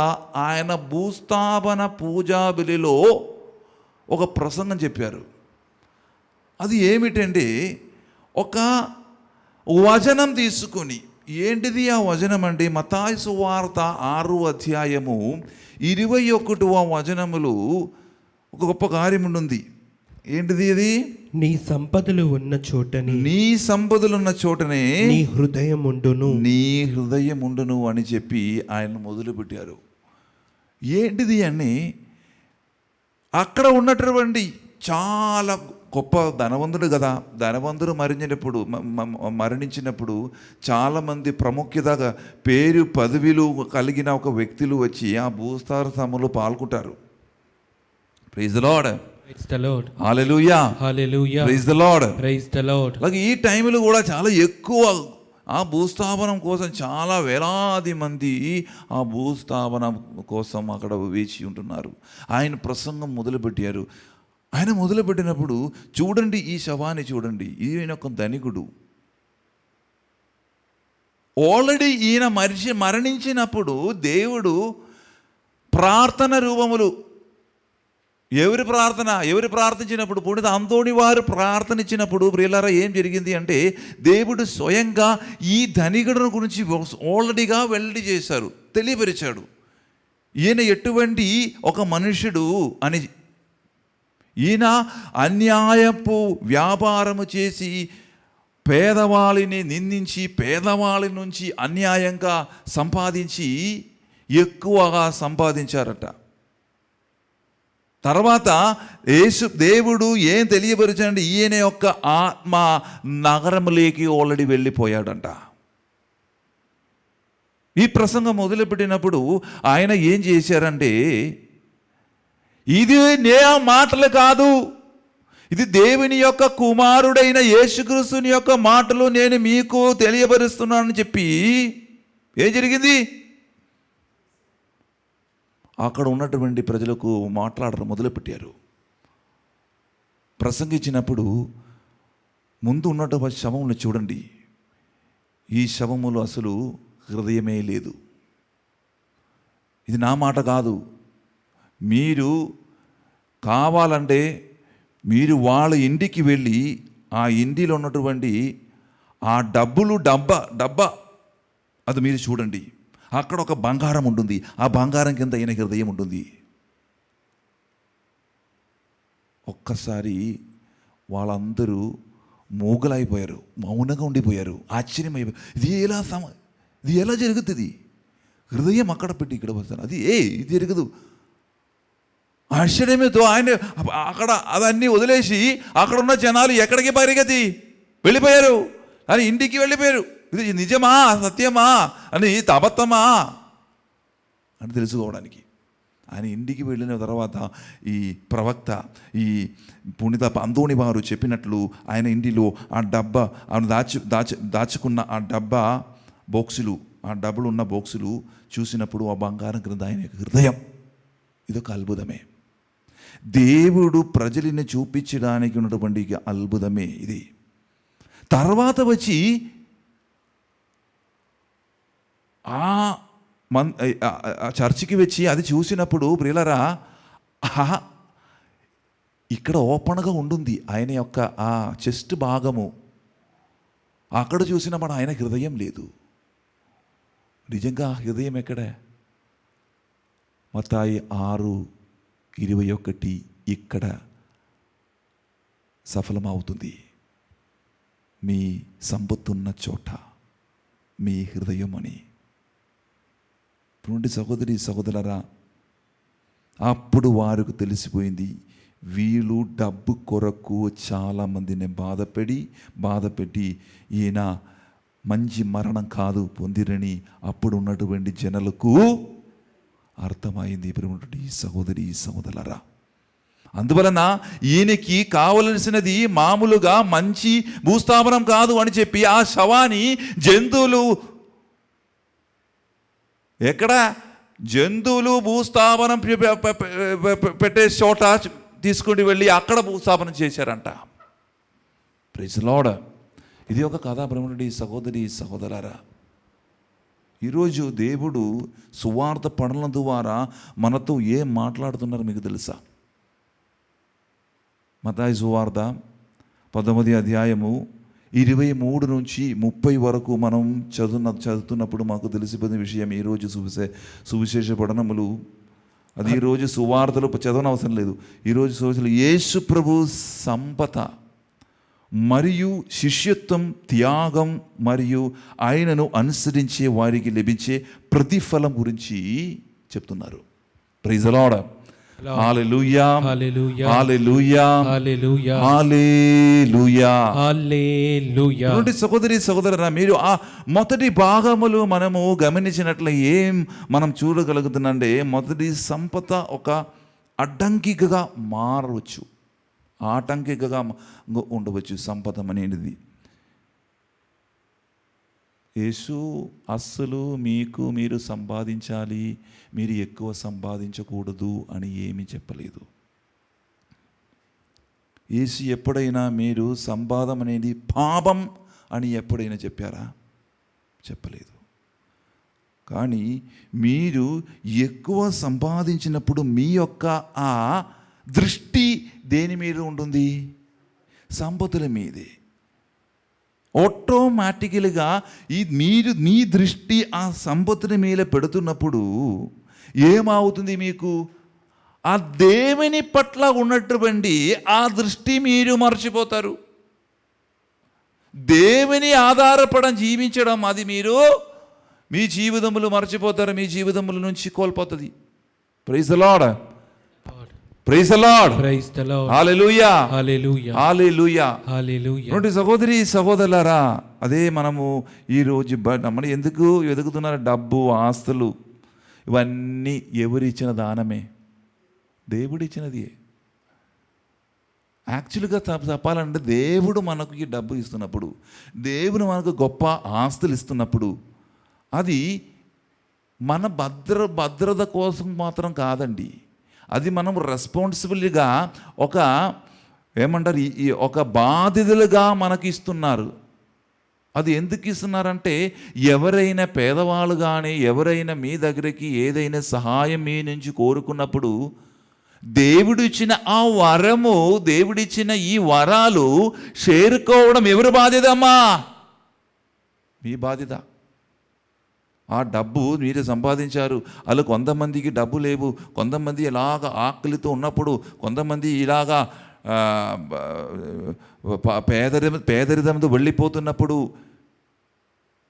ఆయన భూస్థాపన పూజా బలిలో ఒక ప్రసంగం చెప్పారు. అది ఏమిటంటే, ఒక వచనం తీసుకొని, ఏంటిది ఆ వచనం అంటే మత్తయి సువార్త 6వ అధ్యాయము 21వ వచనములు ఒక గొప్ప కార్యం ఉంటుంది. ఏంటిది అది? నీ సంపదలు ఉన్న చోటని, నీ సంపదలు ఉన్న చోటనే నీ హృదయం ఉండును, నీ హృదయం ఉండును అని చెప్పి ఆయన మొదలుపెట్టారు. ఏంటిది అని, అక్కడ ఉన్నటువంటి చాలా గొప్ప ధనవంతుడు కదా, ధనవంతుడు మరణించినప్పుడు చాలామంది ప్రాముఖ్యతగా పేరు పదవిలు కలిగిన ఒక వ్యక్తులు వచ్చి ఆ భూస్థాపనలో పాల్గొంటారు. Praise the lord. Praise the lord. Hallelujah. Hallelujah. Praise the lord. Praise the lord. అలాగే ఈ టైంలో కూడా చాలా ఎక్కువ ఆ భూస్థాపనం కోసం చాలా వేలాది మంది ఆ భూస్థాపనం కోసం అక్కడ వేచి ఉంటున్నారు. ఆయన ప్రసంగం మొదలుపెట్టారు. ఆయన మొదలుపెట్టినప్పుడు చూడండి, ఈ శవాన్ని చూడండి, ఈయన ఒక ధనికుడు. ఆల్రెడీ ఈయన మరణించినప్పుడు దేవుడు ప్రార్థన రూపములు, ఎవరు ప్రార్థించినప్పుడు, పునీత అందోని వారు ప్రార్థనించినప్పుడు ప్రియులారా ఏం జరిగింది అంటే, దేవుడు స్వయంగా ఈ ధనికుడు గురించి ఆల్రెడీగా వెల్లడి చేశారు, తెలియపరిచాడు. ఈయన ఎటువంటి ఒక మనుషుడు అని. ఈయన అన్యాయపు వ్యాపారము చేసి పేదవాళ్ళని నిందించి పేదవాళ్ళ నుంచి అన్యాయంగా సంపాదించి ఎక్కువగా సంపాదించారట. తర్వాత దేవుడు ఏం తెలియపరిచాడంటే, ఈయన యొక్క ఆత్మ నగరంలోకి ఆల్రెడీ వెళ్ళిపోయాడంట. ఈ ప్రసంగం మొదలుపెట్టినప్పుడు ఆయన ఏం చేశారంటే, ఇది నే మాటలు కాదు, ఇది దేవుని యొక్క కుమారుడైన యేసుక్రీస్తుని యొక్క మాటలు నేను మీకు తెలియపరుస్తున్నానని చెప్పి ఏం జరిగింది, అక్కడ ఉన్నటువంటి ప్రజలకు మాట్లాడడం మొదలుపెట్టారు. ప్రసంగించినప్పుడు ముందు ఉన్నటువంటి శవమును చూడండి, ఈ శవములు అసలు హృదయమే లేదు. ఇది నా మాట కాదు, మీరు కావాలంటే మీరు వాళ్ళ ఇంటికి వెళ్ళి ఆ ఇంటిలో ఉన్నటువంటి ఆ డబ్బా అది మీరు చూడండి. అక్కడ ఒక బంగారం ఉంటుంది, ఆ బంగారం కింద ఈయన హృదయం ఉంటుంది. ఒక్కసారి వాళ్ళందరూ మూగలైపోయారు, మౌనంగా ఉండిపోయారు, ఆశ్చర్యమైపోయారు. ఇది ఎలా జరుగుతుంది? హృదయం అక్కడ పెట్టి ఇక్కడ వస్తాను, అది ఇది జరగదు. ఆశ్చర్యమేతో ఆయన అక్కడ అవన్నీ వదిలేసి అక్కడ ఉన్న జనాలు ఎక్కడికి పరిగెత్తి వెళ్ళిపోయారు, అని ఇంటికి వెళ్ళిపోయారు. ఇది నిజమా, సత్యమా, అని అబద్ధమా అని తెలుసుకోవడానికి. ఆయన ఇంటికి వెళ్ళిన తర్వాత ఈ ప్రవక్త, ఈ పునీత అందోని వారు చెప్పినట్లు ఆయన ఇంటిలో ఆ డబ్బా, ఆయన దాచుకున్న ఆ డబ్బా బాక్సులు, ఆ డబ్బులు ఉన్న బాక్సులు చూసినప్పుడు ఆ బంగారం క్రింద ఆయన హృదయం. ఇదొక అద్భుతమే, దేవుడు ప్రజలని చూపించడానికి ఉన్నటువంటి అద్భుతమే ఇది. తర్వాత వచ్చి ఆ చర్చికి వచ్చి అది చూసినప్పుడు ప్రియులరా, ఇక్కడ ఓపెన్గా ఉంటుంది ఆయన యొక్క ఆ చెస్ట్ భాగము. అక్కడ చూసినప్పుడు ఆయన హృదయం లేదు. నిజంగా హృదయం ఎక్కడ? మత్తయి 6:21 ఇక్కడ సఫలమవుతుంది. మీ సంపత్తున్న చోట మీ హృదయం అని. ఇప్పుడు సహోదరి సహోదరులారా, అప్పుడు వారికి తెలిసిపోయింది, వీళ్ళు డబ్బు కొరకు చాలామందిని బాధపెట్టి ఈయన మంచి మరణం కాదు పొందిరని అప్పుడు ఉన్నటువంటి జనులకు అర్థమైంది. ఇప్పుడు సహోదరి సహోదరులారా, అందువలన ఈయనకి కావలసినది మామూలుగా మంచి భూస్థాపనం కాదు అని చెప్పి ఆ శవాన్ని జంతువులు జంతువులు భూస్థాపనం పెట్టే చోట తీసుకుని వెళ్ళి అక్కడ భూస్థాపనం చేశారంట. Praise lord. ఇది ఒక కథ బ్రహ్మనుడి సహోదరి సహోదరులారా. ఈరోజు దేవుడు సువార్త పనుల ద్వారా మనతో ఏం మాట్లాడుతున్నారో మీకు తెలుసా? మత్తయి సువార్త 19వ అధ్యాయము 23 నుంచి 30 వరకు మనం చదువుతున్నప్పుడు మాకు తెలిసిపోయిన విషయం. ఈరోజు సువిశేష పఠనములు, అది ఈరోజు సువార్తలు చదవనవసరం లేదు. ఈరోజు సువిశేషాలు యేసు ప్రభు సంపద మరియు శిష్యత్వం, త్యాగం మరియు ఆయనను అనుసరించే వారికి లభించే ప్రతిఫలం గురించి చెప్తున్నారు. Praise the lord. Hallelujah, hallelujah, hallelujah, hallelujah, hallelujah, hallelujah. సహోదరి సహోదరురా, మీరు ఆ మొదటి భాగములు మనము గమనించినట్ల ఏం మనం చూడగలుగుతుందంటే, మొదటి సంపద ఒక అడ్డంకిగా మారవచ్చు, ఆటంకిగా ఉండవచ్చు సంపద అనేది. యేసు అస్సలు మీరు సంపాదించాలి, మీరు ఎక్కువ సంపాదించకూడదు అని ఏమీ చెప్పలేదు. యేసు ఎప్పుడైనా మీరు సంపాదన అనేది పాపం అని ఎప్పుడైనా చెప్పారా? చెప్పలేదు. కానీ మీరు ఎక్కువ సంపాదించినప్పుడు మీ యొక్క ఆ దృష్టి దేని మీద ఉంటుంది? సంపదల మీదే. ఆటోమేటికల్గా మీ దృష్టి ఆ సంపత్తిని మీద పెడుతున్నప్పుడు ఏమవుతుంది? మీకు ఆ దేవుని పట్ల ఉన్నటువంటి ఆ దృష్టి మీరు మర్చిపోతారు. దేవుని ఆధారపడం జీవించడం అది మీరు మీ జీవితములు మర్చిపోతారు, మీ జీవితముల నుంచి కోల్పోతుంది. Praise the lord. Praise the lord. Praise the lord. Hallelujah, hallelujah, hallelujah, hallelujah. సహోదరి సహోదరులారా, అదే మనము ఈరోజు మనం ఎందుకు వెతుకుతున్నారు? డబ్బు, ఆస్తులు, ఇవన్నీ ఎవరిచ్చిన దానమే, దేవుడిచ్చినది. యాక్చువల్గా చెప్పాలంటే దేవుడు మనకు ఈ డబ్బు ఇస్తున్నప్పుడు, దేవుడు మనకు గొప్ప ఆస్తులు ఇస్తున్నప్పుడు అది మన భద్రత కోసం మాత్రం కాదండి. అది మనం రెస్పాన్సిబుల్గా ఒక బాధ్యతలుగా మనకి ఇస్తున్నారు. అది ఎందుకు ఇస్తున్నారంటే, ఎవరైనా పేదవాళ్ళు కానీ ఎవరైనా మీ దగ్గరికి ఏదైనా సహాయం మీ నుంచి కోరుకున్నప్పుడు దేవుడిచ్చిన ఆ వరము, దేవుడిచ్చిన ఈ వరాలు చేరుకోవడం ఎవరి బాధ్యతమ్మా? మీ బాధ్యత. ఆ డబ్బు మీరు సంపాదించారు. అలా కొంతమందికి డబ్బు లేవు, కొంతమంది ఇలాగ ఆకలితో ఉన్నప్పుడు, కొంతమంది ఇలాగా పేదరికంతో వెళ్ళిపోతున్నప్పుడు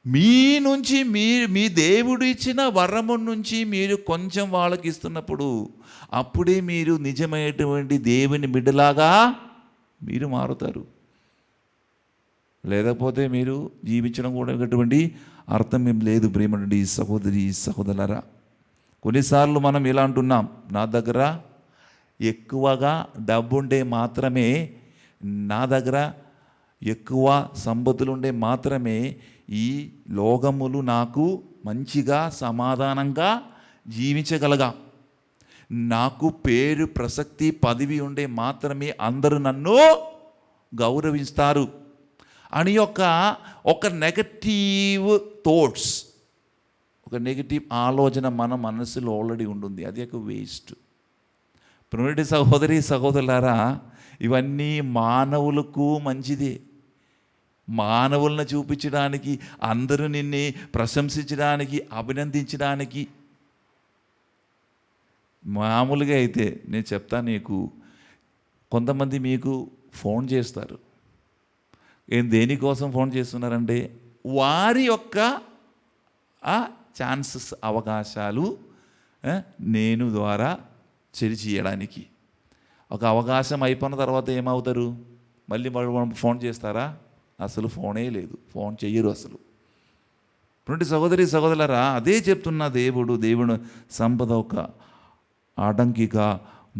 మీ నుంచి మీ దేవుడు ఇచ్చిన వరము నుంచి మీరు కొంచెం వాళ్ళకి ఇస్తున్నప్పుడు అప్పుడే మీరు నిజమైనటువంటి దేవుని బిడ్డలాగా మీరు మారుతారు. లేకపోతే మీరు జీవించడం కూడా ఎటువంటి అర్థం ఏం లేదు. ప్రేమనుడి సహోదరి సహోదరులారా, కొన్నిసార్లు మనం ఇలా అంటున్నాం, నా దగ్గర ఎక్కువగా డబ్బుండే మాత్రమే, నా దగ్గర ఎక్కువ సంపదలుండే మాత్రమే ఈ లోకములు నాకు మంచిగా సమాధానంగా జీవించగలగా, నాకు పేరు ప్రసక్తి పదవి ఉండే మాత్రమే అందరూ నన్ను గౌరవిస్తారు అని ఒక నెగటివ్ థాట్స్, ఒక నెగటివ్ ఆలోచన మన మనసులో ఆల్రెడీ ఉంటుంది. అది ఒక వేస్ట్. ప్రియమైన సహోదరి సహోదరులారా, ఇవన్నీ మానవులకు మంచిదే. మానవులను చూపించడానికి, అందరూ నిన్ను ప్రశంసించడానికి, అభినందించడానికి. మామూలుగా అయితే నేను చెప్తాను నీకు, కొంతమంది మీకు ఫోన్ చేస్తారు, దేనికోసం ఫోన్ చేస్తున్నారంటే వారి యొక్క ఛాన్సెస్, అవకాశాలు నేను ద్వారా చేయడానికి. ఒక అవకాశం అయిపోయిన తర్వాత ఏమవుతారు? మళ్ళీ వాళ్ళు ఫోన్ చేస్తారా? అసలు ఫోనే లేదు, ఫోన్ చెయ్యరు అసలు. ఇప్పుడు సహోదరి సహోదరులారా, అదే చెప్తున్న దేవుడు సంపద ఒక ఆటంకిగా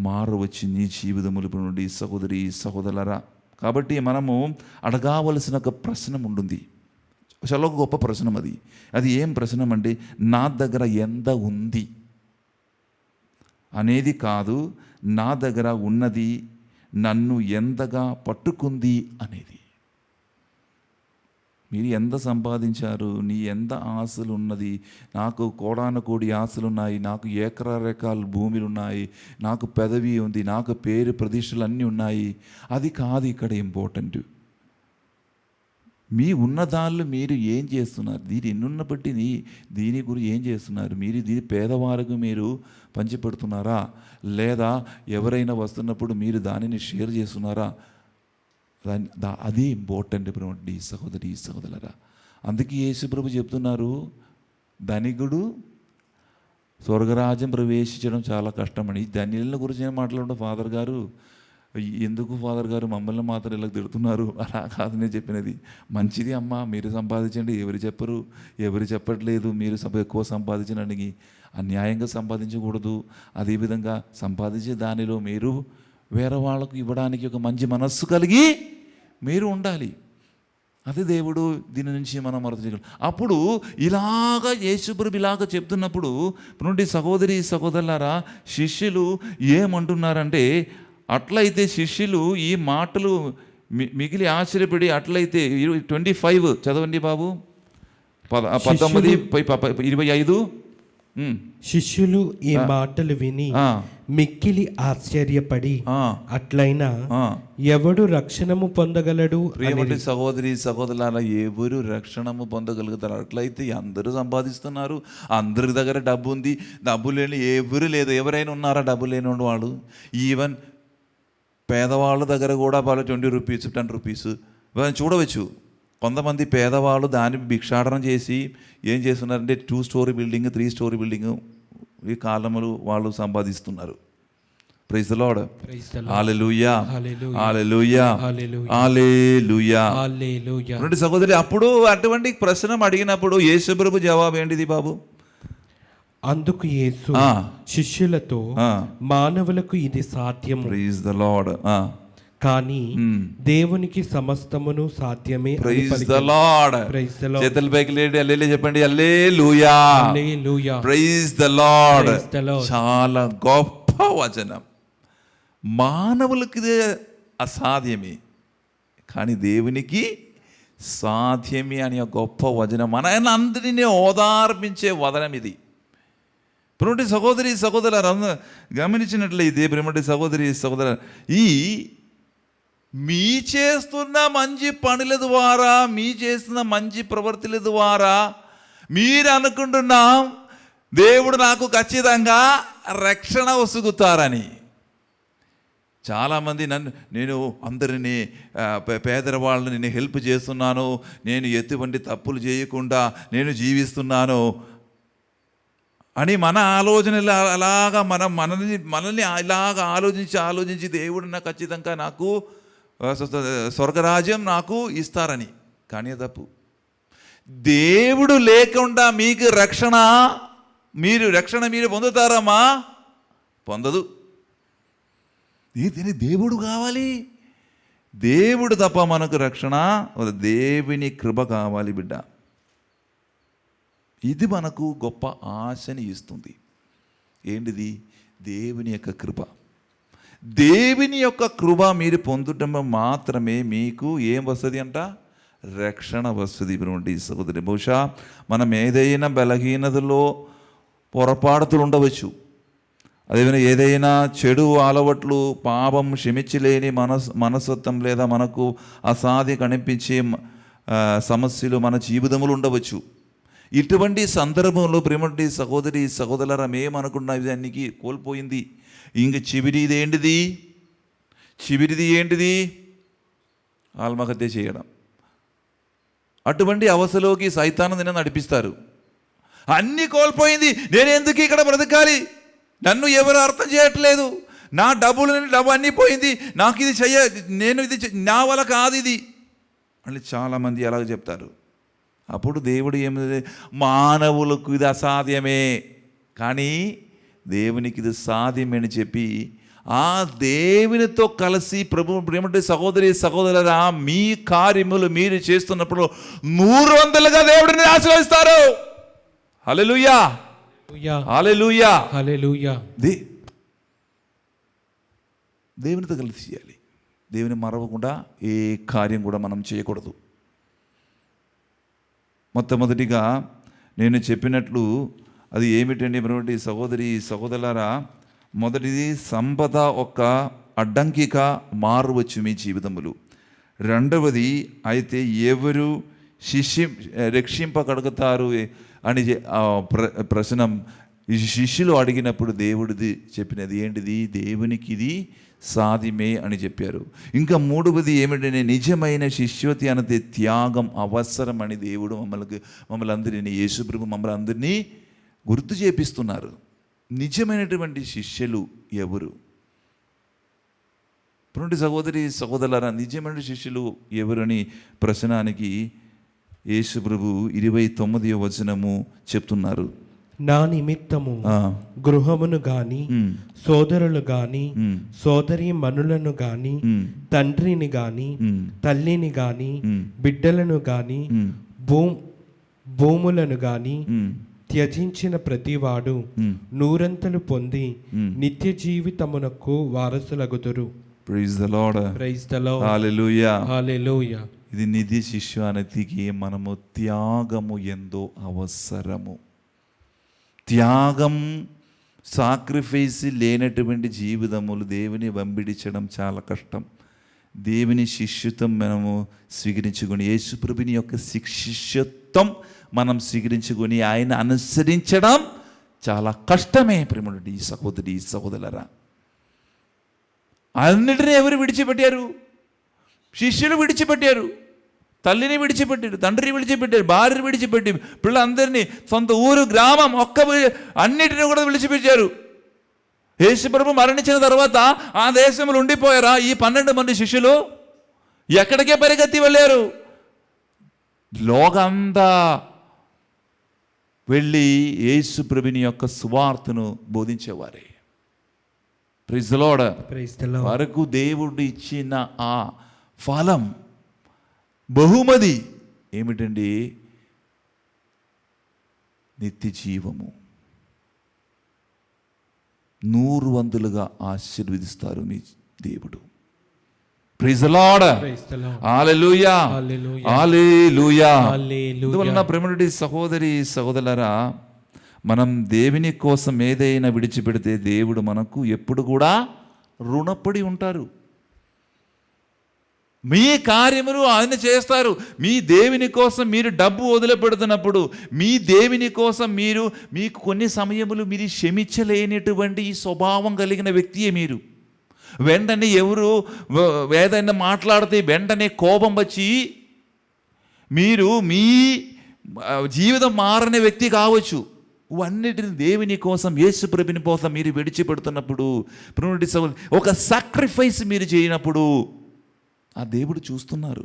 మారవచ్చి నీ జీవితముల నుండి సహోదరి సహోదరులారా. కాబట్టి మనము అడగావలసిన ఒక ప్రశ్న ఉంటుంది, చాలా గొప్ప ప్రశ్న అది. అది ఏం ప్రశ్న అంటే, నా దగ్గర ఎంత ఉంది అనేది కాదు, నా దగ్గర ఉన్నది నన్ను ఎంతగా పట్టుకుంది అనేది. మీరు ఎంత సంపాదించారు, నీ ఎంత ఆశలు ఉన్నది? నాకు కోడానుకోడి ఆశలు ఉన్నాయి, నాకు ఎకరాలు భూమిలు ఉన్నాయి, నాకు పదవి ఉంది, నాకు పేరు ప్రతిష్టలు అన్నీ ఉన్నాయి. అది కాదు ఇక్కడ ఇంపార్టెంట్. మీ ఉన్నదాళ్ళు మీరు ఏం చేస్తున్నారు? దీని ఎన్నున్న బట్టి దీని గురించి ఏం చేస్తున్నారు? మీరు దీని పేదవారికి మీరు పంచిపెడుతున్నారా? లేదా ఎవరైనా వస్తున్నప్పుడు మీరు దానిని షేర్ చేస్తున్నారా? అది ఇంపార్టెంట్ ఈ సహోదరులారా. అందుకే యేసుప్రభు చెప్తున్నారు, ధనికుడు స్వర్గరాజ్యం ప్రవేశించడం చాలా కష్టమని. ధనికుల గురించి ఏం మాట్లాడడం ఫాదర్ గారు? ఎందుకు ఫాదర్ గారు మమ్మల్ని మాత్రం ఇలా తిడుతున్నారు? అలా కాదు నేను చెప్పినది. మంచిది అమ్మ, మీరు సంపాదించండి, ఎవరు చెప్పట్లేదు మీరు ఎక్కువ సంపాదించడానికి. అన్యాయంగా సంపాదించకూడదు. అదేవిధంగా సంపాదించే దానిలో మీరు వేరే వాళ్ళకు ఇవ్వడానికి ఒక మంచి మనస్సు కలిగి మీరు ఉండాలి. అది దేవుడు దీని నుంచి మనం అర్థం చేయగలం. అప్పుడు ఇలాగ యేసుప్రభు ఇలాగ చెప్తున్నప్పుడు నుండి సహోదరి సహోదరులారా, శిష్యులు ఏమంటున్నారంటే, అట్లయితే శిష్యులు ఈ మాటలు మిగిలి ఆశ్చర్యపడి, అట్లయితే 25 చదవండి బాబు, 19:25. శిష్యులు ఈ మాటలు విని మిక్కిలి ఆశ్చర్యపడి, అట్లయినా ఎవడు రక్షణము పొందగలడు? ప్రియమైన సహోదరి సహోదరులారా, ఎవరు రక్షణము పొందగలుగుతారు? అట్లయితే అందరూ సంపాదిస్తున్నారు, అందరి దగ్గర డబ్బు ఉంది, డబ్బు లేని ఎవరు లేదు. ఎవరైనా ఉన్నారా డబ్బు లేని వాళ్ళు? ఈవెన్ పేదవాళ్ళ దగ్గర కూడా వాళ్ళు 20 రూపీస్ 10 రూపీస్ చూడవచ్చు. కొంతమంది పేదవాళ్ళు దాన్ని భిక్షాటన చేసి ఏం చేస్తున్నారంటే 2 స్టోరీ బిల్డింగ్ 3 స్టోరీ బిల్డింగ్ ఈ కాలములు వాళ్ళు సంపాదిస్తున్నారు. Praise the lord. Hallelujah hallelujah hallelujah hallelujah. సహోదరి, అప్పుడు అటువంటి ప్రశ్న అడిగినప్పుడు యేసుప్రభు జవాబు ఏంటిది బాబు? అందుకు యేసు శిష్యులతో, మానవులకు ఇది సాధ్యము, ప్రైజ్ ది లార్డ్, కానీ దేవునికి సమస్తమును సాధ్యమే. Praise the Lord. చేతుల పైకి లేడి హల్లెలూయా చెప్పండి. Hallelujah hallelujah. Praise the Lord. చాలా గొప్ప వచనం. మానవులకి అసాధ్యమే, కానీ దేవునికి సాధ్యమే అని గొప్ప వచనం. మన అందరినీ ఓదార్పించే వదనం ఇది. ప్రియమైన సహోదరి సహోదరులారా, గమనించినట్లయితే ప్రియమైన సహోదరి సహోదరు, మీ చేస్తున్న మంచి పనుల ద్వారా, మీ చేస్తున్న మంచి ప్రవర్తుల ద్వారా మీరు అనుకుంటున్నాం దేవుడు నాకు ఖచ్చితంగా రక్షణ వసుగుతారని. చాలామంది నేను అందరినీ పేదవాళ్ళని నేను హెల్ప్ చేస్తున్నాను, నేను ఎటువంటి తప్పులు చేయకుండా నేను జీవిస్తున్నాను అని మన ఆలోచనలు అలాగా మనల్ని ఇలాగ ఆలోచించి దేవుడు నాకు ఖచ్చితంగా నాకు స్వర్గరాజ్యం నాకు ఇస్తారని. కానీ తప్పు. దేవుడు లేకుండా మీకు రక్షణ మీరు పొందుతారమ్మా? పొందదు. దీని దేవుడు కావాలి. దేవుడు తప్ప మనకు రక్షణ, దేవుని కృప కావాలి బిడ్డ. ఇది మనకు గొప్ప ఆశని ఇస్తుంది. ఏంటిది? దేవుని యొక్క కృప. దేవుని యొక్క కృప మీరు పొందటం మాత్రమే మీకు ఏం వస్తుంది అంట? రక్షణ వస్తుంది. ఇటువంటి సహోదరి, బహుశా మనం ఏదైనా బలహీనతలో పొరపాటులు ఉండవచ్చు, అదేవిధంగా ఏదైనా చెడు అలవాట్లు, పాపం క్షమించలేని మనస్తత్వం, లేదా మనకు అసాధ్యం కనిపించే సమస్యలు మన జీవితములు ఉండవచ్చు. ఇటువంటి సందర్భంలో ప్రేమటి సహోదరి సహోదరులారా, మేమనుకున్న దానికి కోల్పోయింది. ఇంక చివరిది ఏంటిది? ఆత్మహత్య చేయడం. అటువంటి అవస్థలోకి సైతాను నిన్ను నడిపిస్తారు. అన్నీ కోల్పోయింది, నేను ఎందుకు ఇక్కడ బ్రతకాలి, నన్ను ఎవరు అర్థం చేయట్లేదు, నా డబ్బు అన్నీ పోయింది, నాకు ఇది నేను ఇది నా వల్ల కాదు ఇది అని చాలామంది అలాగ చెప్తారు. అప్పుడు దేవుడు ఏమి, మానవులకు ఇది అసాధ్యమే, కానీ దేవునికి ఇది సాధ్యమని చెప్పి ఆ దేవునితో కలిసి ప్రభు ఏమంటే సహోదరి సహోదరులారా, మీ కార్యములు మీరు చేస్తున్నప్పుడు 100గా దేవుడిని ఆశీర్వదిస్తారు. హల్లెలూయా, హల్లెలూయా, హల్లెలూయా. దేవునితో కలిసి చేయాలి. దేవుని మరవకుండా ఏ కార్యం కూడా మనం చేయకూడదు. మొట్టమొదటిగా నేను చెప్పినట్లు అది ఏమిటండి మరొకటి సహోదరి సహోదరులారా, మొదటిది సంపద ఒక అడ్డంకిగా మారవచ్చు మీ జీవితములు. రెండవది అయితే ఎవరు రక్షింపగలుగుతారు అని ప్రశ్న శిష్యులు అడిగినప్పుడు దేవుడిది చెప్పినది ఏంటిది, దేవునికి ఇది సాధ్యమే అని చెప్పారు. ఇంకా మూడవది ఏమిటంటే నిజమైన శిష్యత్వం అనేది త్యాగం అవసరం అని దేవుడు మమ్మల్ని అందరినీ, యేసుప్రభు మమ్మల్ని అందరినీ గుర్తు చేపిస్తున్నారు. నిజమైనటువంటి శిష్యులు ఎవరు? ఇప్పుడు సహోదరి సహోదరులారా, నిజమైన శిష్యులు ఎవరని ప్రశ్నానికి యేసుప్రభు 29వ వచనము చెప్తున్నారు. నా నిమిత్తము గృహమును గాని సోదరులు గాని సోదరి మనులను గాని తండ్రిని గాని తల్లిని గాని బిడ్డలను గాని భూములను గాని త్యజించిన ప్రతివాడు 100 పొంది నిత్య జీవితమునకు వారసులగుదురు. Praise the lord, praise the lord, hallelujah, hallelujah. ఇది నిధి శిష్యానికి మనము త్యాగము ఎంతో అవసరము. త్యాగం సాక్రిఫైస్ లేనటువంటి జీవితములు దేవుని వెంబడించడం చాలా కష్టం. దేవుని శిష్యత్వం మనము స్వీకరించుకొని యేసుప్రభుని యొక్క శిష్యత్వం మనం స్వీకరించుకొని ఆయన అనుసరించడం చాలా కష్టమే. ప్రేమనుడి సహోదరి సహోదరులారా, అన్నిటినీ ఎవరు విడిచిపెట్టారు? శిష్యులు విడిచిపెట్టారు. తల్లిని విడిచిపెట్టారు, తండ్రిని విడిచిపెట్టారు, భార్యని విడిచిపెట్టి పిల్లలందరినీ, సొంత ఊరు గ్రామం అన్నిటిని కూడా విడిచిపెట్టారు. యేసుప్రభు మరణించిన తర్వాత ఆ దేశంలో ఉండిపోయారా ఈ 12 మంది శిష్యులు? ఎక్కడికే పరిగెత్తి వెళ్ళారు? లోకంతా వెళ్ళి యేసుప్రభుని యొక్క సువార్తను బోధించేవారే. Praise the lord, praise the Lord. వరకు దేవుడు ఇచ్చిన ఆ ఫలం బహుమతి ఏమిటండి? నిత్య జీవము. 100గా ఆశీర్వదిస్తారు మీ దేవుడు. ప్రైజ్ ది లార్డ్, హల్లెలూయా, హల్లెలూయా. అందువలన ప్రేమనుడి సహోదరి సహోదరులారా, మనం దేవుని కోసం ఏదైనా విడిచిపెడితే దేవుడు మనకు ఎప్పుడు కూడా రుణపడి ఉంటారు. మీ కార్యములు ఆయన చేస్తారు. మీ దేవుని కోసం మీరు డబ్బు వదిలిపెడుతున్నప్పుడు, మీ దేవుని కోసం మీకు కొన్ని సమయములు మీరు క్షమించలేనటువంటి ఈ స్వభావం కలిగిన వ్యక్తియే మీరు. వెంటనే ఎవరు ఏదైనా మాట్లాడితే వెంటనే కోపం వచ్చి మీరు మీ జీవితం మారని వ్యక్తి కావచ్చు. అన్నిటిని దేవుని కోసం యేసుప్రభుని కోసం మీరు విడిచిపెడుతున్నప్పుడు, ఒక సాక్రిఫైస్ మీరు చేయనప్పుడు ఆ దేవుడు చూస్తున్నారు.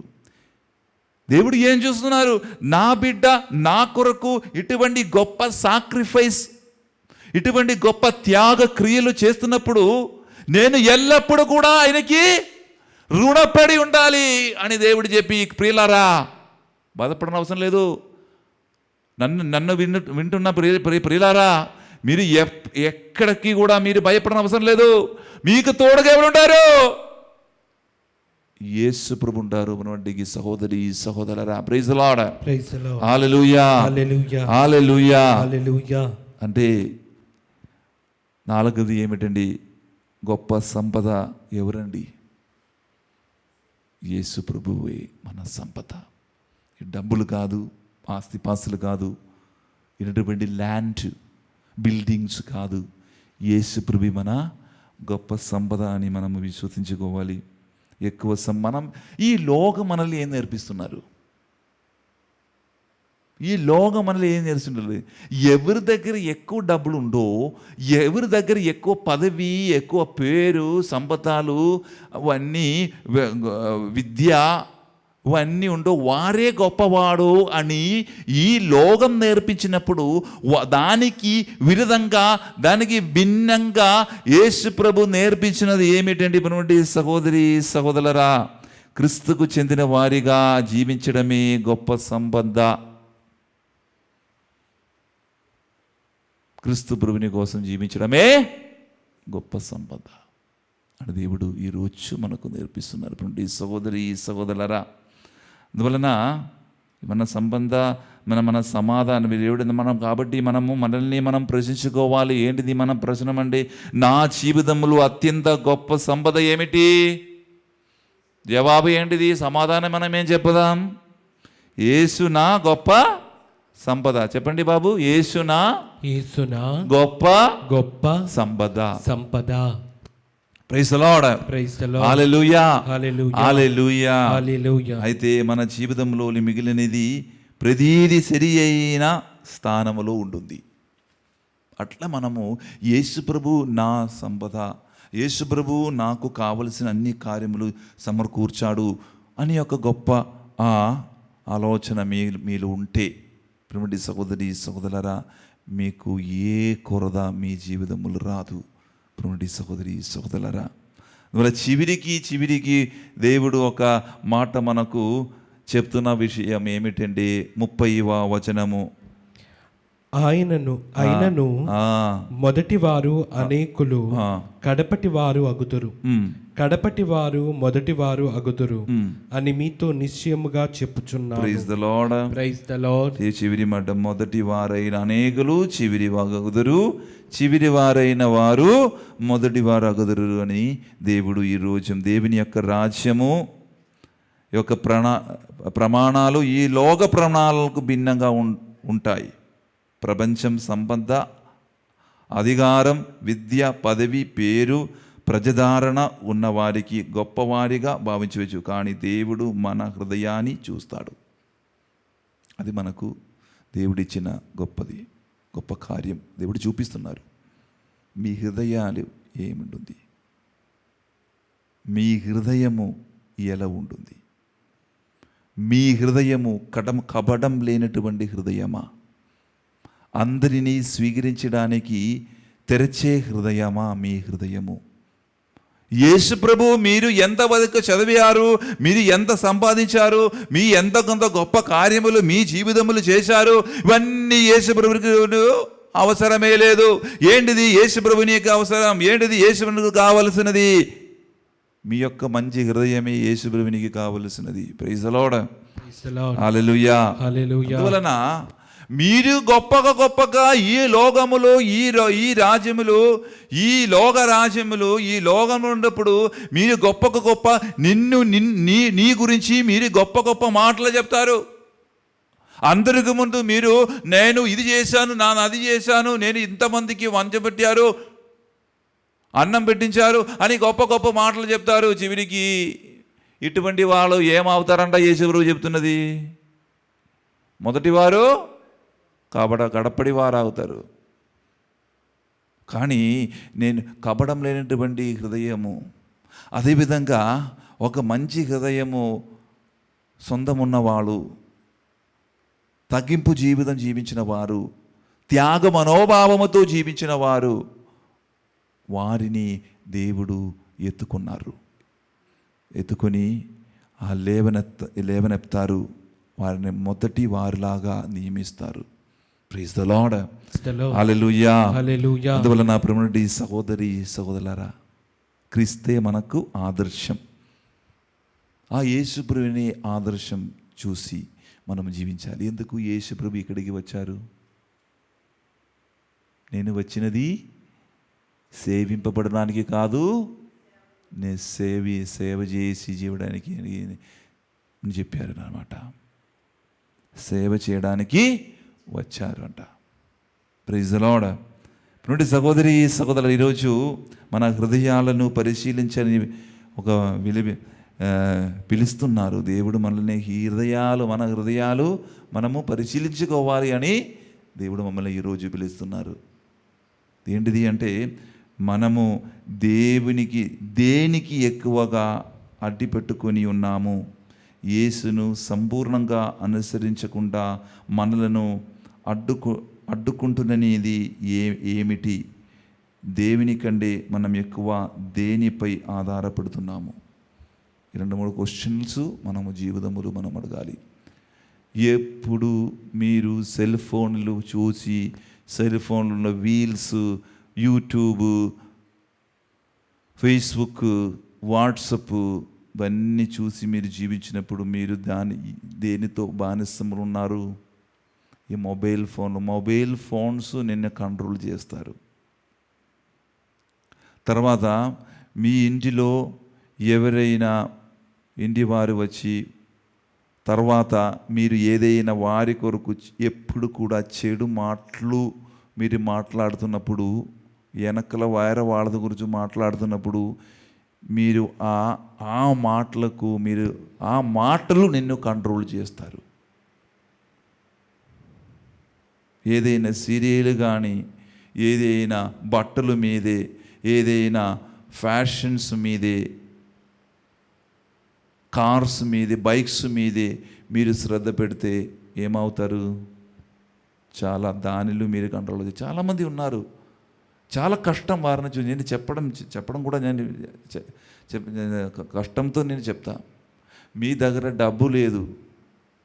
దేవుడు ఏం చూస్తున్నారు? నా బిడ్డ నా కొరకు ఇటువంటి గొప్ప సాక్రిఫైస్, ఇటువంటి గొప్ప త్యాగ క్రియలు చేస్తున్నప్పుడు నేను ఎల్లప్పుడూ కూడా ఆయనకి రుణపడి ఉండాలి అని దేవుడు చెప్పి, ప్రియులారా బాధపడని అవసరం లేదు. నన్ను వింటున్న ప్రియులారా, మీరు ఎక్కడికి కూడా మీరు భయపడని అవసరం లేదు. మీకు తోడుగా ఎవరు ఉంటారు? యేసు ప్రభు ఉంటారు. మనవంటికి సహోదరి సహోదరులారా, praise the lord, praise the lord, hallelujah, hallelujah, hallelujah, hallelujah. అంటే 4ది ఏమిటండి? గొప్ప సంపద ఎవరండి? యేసు ప్రభువే మన సంపద. డబ్బులు కాదు, ఆస్తిపాస్తులు కాదు, ఇటువంటి ల్యాండ్ బిల్డింగ్స్ కాదు. యేసు ప్రభు మన గొప్ప సంపద అని మనం విశ్వసించుకోవాలి. ఎక్కువ మనం ఈ లోకం మనల్ని ఏం నేర్పిస్తున్నారు? ఈ లోకం మనలో ఏం తెలుస్తుంటుంది, ఎవరి దగ్గర ఎక్కువ డబ్బులు ఉందో, ఎవరి దగ్గర ఎక్కువ పదవి, ఎక్కువ పేరు, సంపదాలు, అవన్నీ విద్య ఇవన్నీ ఉండో వారే గొప్పవాడు అని ఈ లోకం నేర్పించినప్పుడు దానికి విరుద్ధంగా, దానికి భిన్నంగా యేసు ప్రభు నేర్పించినది ఏమిటంటే సహోదరి సహోదరులారా, క్రీస్తుకు చెందిన వారిగా జీవించడమే గొప్ప సంపద. క్రీస్తు ప్రభుని కోసం జీవించడమే గొప్ప సంపద అని దేవుడు ఈరోజు మనకు నేర్పిస్తున్నారు సహోదరి సహోదరులారా. అందువలన మన సంబంధ మన సమాధానం దేవుడు మనం కాబట్టి మనల్ని మనం ప్రశ్నించుకోవాలి. ఏంటిది మన ప్రశ్న అంటే, నా జీవితంలో అత్యంత గొప్ప సంపద ఏమిటి? జవాబు ఏంటిది? సమాధానం మనం ఏం చెప్పుదాం? యేసు నా గొప్ప సంపద. చెప్పండి బాబు, యేసునా గొప్ప గొప్ప సంపద. Praise the lord. Hallelujah. Hallelujah. అయితే మన జీవితంలో మిగిలినది ప్రతిదీ సరి అయిన స్థానంలో ఉంటుంది. అట్లా మనము యేసు ప్రభు నా సంపద, యేసు ప్రభు నాకు కావలసిన అన్ని కార్యములు సమకూర్చాడు అని ఒక గొప్ప ఆలోచన మీలో ఉంటే, ప్రియమైన సహోదరి సహోదరులారా, మీకు ఏ కొరత మీ జీవితములు రాదు. ప్రియమైన సహోదరి సహోదరులారా, అందువల్ల చివరికి దేవుడు ఒక మాట మనకు చెప్తున్న విషయం ఏమిటంటే 30వ వచనము, ఆయనను మొదటి వారు అనేకులు కడపటి వారు అగుదురు, కడపటి వారు మొదటి వారు అగుదురు అని మీతో నిశ్చయముగా చెప్పుచున్నాను. Praise the lord. Praise the lord. చివరి మాట, మొదటి వారైన అనేకులు చివరి అగుదురు, చివరి వారైన వారు మొదటి వారు అగుదురు అని దేవుడు ఈరోజు దేవుని యొక్క రాజ్యము యొక్క ప్రమాణాలు ఈ లోక ప్రమాణాలకు భిన్నంగా ఉంటాయి. ప్రపంచం సంపద, అధికారం, విద్య, పదవి, పేరు, ప్రజాదరణ ఉన్నవారికి గొప్పవారిగా భావించవచ్చు. కానీ దేవుడు మన హృదయాన్ని చూస్తాడు. అది మనకు దేవుడిచ్చిన గొప్ప కార్యం. దేవుడు చూపిస్తున్నారు. మీ హృదయాలు ఏముంటుంది, మీ హృదయము ఎలా ఉంటుంది, మీ హృదయము కపటం లేనటువంటి హృదయమా, అందరినీ స్వీకరించడానికి తెరచే హృదయమా మీ హృదయము? యేసు ప్రభు మీరు ఎంత వరకు చదివారు, మీరు ఎంత సంపాదించారు, మీ ఎంత కొంత గొప్ప కార్యములు మీ జీవితములు చేశారు, ఇవన్నీ యేసు ప్రభువుకి అవసరమే లేదు. ఏంటిది యేసు ప్రభునికి అవసరం? ఏంటిది యేసు ప్రభువుకి కావలసినది? మీ యొక్క మంచి హృదయమే యేసు ప్రభునికి కావలసినది. Praise the lord. హల్లెలూయా. అందువలన మీరు గొప్పగా ఈ లోకములు, ఈ రాజ్యములు, ఈ లోక రాజ్యములు, ఈ లోకములు ఉన్నప్పుడు మీరు గొప్ప నీ గురించి మీరు గొప్ప మాటలు చెప్తారు. అందరికి ముందు మీరు నేను ఇది చేశాను, నేను అది చేశాను, నేను ఇంతమందికి వంచబెట్టారు, అన్నం పెట్టించారు అని గొప్ప మాటలు చెప్తారు. చివరికి ఇటువంటి వాళ్ళు ఏమవుతారంట? యేసుప్రభు చెప్తున్నది, మొదటివారు కడపడి వారు అవుతారు. కానీ నేను కపటం లేనటువంటి హృదయము, అదేవిధంగా ఒక మంచి హృదయము సొంతమున్నవాళ్ళు, తగ్గింపు జీవితం జీవించిన వారు, త్యాగ మనోభావముతో జీవించిన వారు, వారిని దేవుడు ఎత్తుకొని లేవనెత్తారు, వారిని మొదటి వారిలాగా నియమిస్తారు. Praise the lord. హల్లెలూయా. అందువల్ల నా ప్రియమైన సహోదరి సహోదరులారా, క్రీస్తే మనకు ఆదర్శం. ఆ యేసు ప్రభుని ఆదర్శం చూసి మనం జీవించాలి. ఎందుకు యేసు ప్రభు ఇక్కడికి వచ్చారు? నేను వచ్చినది సేవింపబడడానికి కాదు, నేను సేవ చేసి జీవడానికి అని చెప్పారు అన్నమాట. సేవ చేయడానికి వచ్చారు అంట. Praise the lord. నుండి సహోదరి సహోదరులు, ఈరోజు మన హృదయాలను పరిశీలించని ఒక పిలుస్తున్నారు. దేవుడు మనల్ని మన హృదయాలు మనము పరిశీలించుకోవాలి అని దేవుడు మమ్మల్ని ఈరోజు పిలుస్తున్నారు. ఏంటిది అంటే, మనము దేనికి ఎక్కువగా అడ్డుపెట్టుకొని ఉన్నాము? యేసును సంపూర్ణంగా అనుసరించకుండా మనలను అడ్డుకుంటున్నది ఏమిటి? దేవుని కంటే మనం ఎక్కువ దేనిపై ఆధారపడుతున్నాము? 2-3 క్వశ్చన్స్ మనము జీవితములు మనం అడగాలి. ఎప్పుడు మీరు సెల్ ఫోన్లు చూసి, సెల్ ఫోన్లో వీల్స్, యూట్యూబ్, ఫేస్బుక్, వాట్సప్ ఇవన్నీ చూసి మీరు జీవించినప్పుడు మీరు దేనితో బానిసములు ఉన్నారు? ఈ మొబైల్ ఫోన్స్ నిన్ను కంట్రోల్ చేస్తారు. తర్వాత మీ ఇంటిలో ఎవరైనా ఇంటి వారు వచ్చి తర్వాత మీరు ఏదైనా వారి కొరకు ఎప్పుడు కూడా చెడు మాటలు మీరు మాట్లాడుతున్నప్పుడు, వెనకల వాళ్ళ గురించి మాట్లాడుతున్నప్పుడు మీరు ఆ మాటలు నిన్ను కంట్రోల్ చేస్తారు. ఏదైనా సీరియల్ కానీ, ఏదైనా బట్టల మీదే, ఏదైనా ఫ్యాషన్స్ మీదే, కార్స్ మీదే, బైక్స్ మీదే మీరు శ్రద్ధ పెడితే ఏమవుతారు? చాలా దానిలో మీరు కంట్రోల్ చేస్తారు. చాలామంది ఉన్నారు, చాలా కష్టం వారిని చూసి. నేను చెప్పడం కూడా నేను కష్టంతో నేను చెప్తా. మీ దగ్గర డబ్బు లేదు.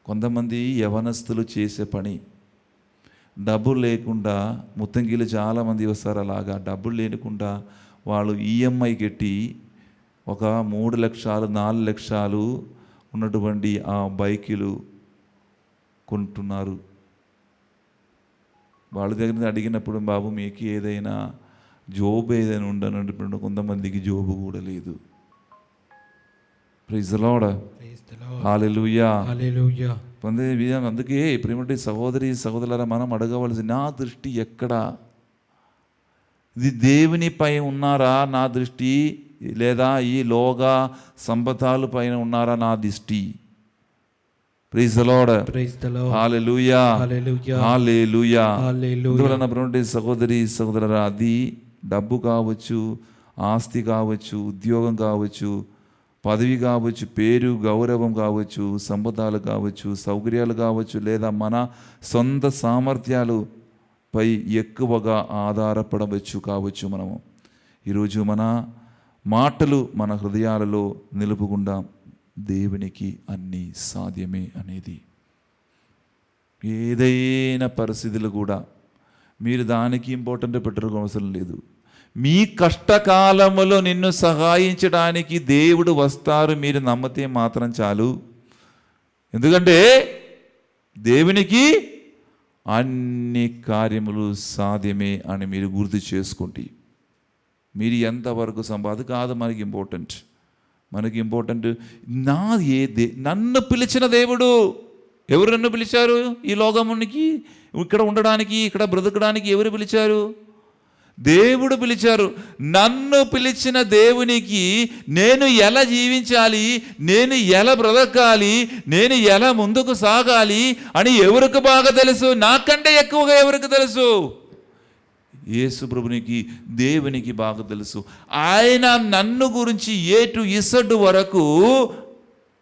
కొంతమంది యవనస్తులు చేసే పని, డబ్బులు లేకుండా ముత్తంగిలు చాలామంది వస్తారు. అలాగా డబ్బులు లేకుండా వాళ్ళు ఈఎంఐ కట్టి ఒక 3 లక్షలు 4 లక్షలు ఉన్నటువంటి ఆ బైకులు కొంటున్నారు. వాళ్ళ దగ్గర అడిగినప్పుడు, బాబు మీకు ఏదైనా జాబ్ ఏదైనా ఉండనప్పుడు కొంతమందికి జాబ్ కూడా లేదు. ప్రైజ్ ది లార్డ్, హల్లెలూయా. అందుకే ప్రేమటి సహోదరులారా, మనం అడగవలసి, నా దృష్టి ఎక్కడ? ఇది దేవునిపై ఉన్నారా నా దృష్టి, లేదా ఈ లోక సంపదాల పైన ఉన్నారా నా దృష్టి? ప్రైజ్ ది లార్డ్, హల్లెలూయా, హల్లెలూయా. అందువలన ప్రేమటి సహోదరులారా, అది డబ్బు కావచ్చు, ఆస్తి కావచ్చు, ఉద్యోగం కావచ్చు, పదవి కావచ్చు, పేరు గౌరవం కావచ్చు, సంపదాలు కావచ్చు, సౌకర్యాలు కావచ్చు, లేదా మన సొంత సామర్థ్యాలపై ఎక్కువగా ఆధారపడవచ్చు కావచ్చు. మనము ఈరోజు మన మాటలు మన హృదయాలలో నిలుపుకుండా దేవునికి అన్నీ సాధ్యమే అనేది. ఏదైనా పరిస్థితులు కూడా మీరు దానికి ఇంపార్టెంట్ పెట్టడం అవసరం లేదు. మీ కష్టకాలములో నిన్ను సహాయించడానికి దేవుడు వస్తారు, మీరు నమ్మితే మాత్రం చాలు. ఎందుకంటే దేవునికి అన్ని కార్యములు సాధ్యమే అని మీరు గుర్తు చేసుకోండి. మీరు ఎంతవరకు సంపాది కాదు మనకి ఇంపార్టెంట్. మనకి ఇంపార్టెంట్ నన్ను పిలిచిన దేవుడు. ఎవరు నన్ను పిలిచారు? ఈ లోకమునికి ఇక్కడ ఉండడానికి, ఇక్కడ బ్రతకడానికి ఎవరు పిలిచారు? దేవుడు పిలిచారు. నన్ను పిలిచిన దేవునికి నేను ఎలా జీవించాలి, నేను ఎలా బ్రతకాలి, నేను ఎలా ముందుకు సాగాలి అని ఎవరికి బాగా తెలుసు? నాకంటే ఎక్కువగా ఎవరికి తెలుసు? యేసు ప్రభునికి, దేవునికి బాగా తెలుసు. ఆయన నన్ను గురించి ఏ టు ఇజెడ్ వరకు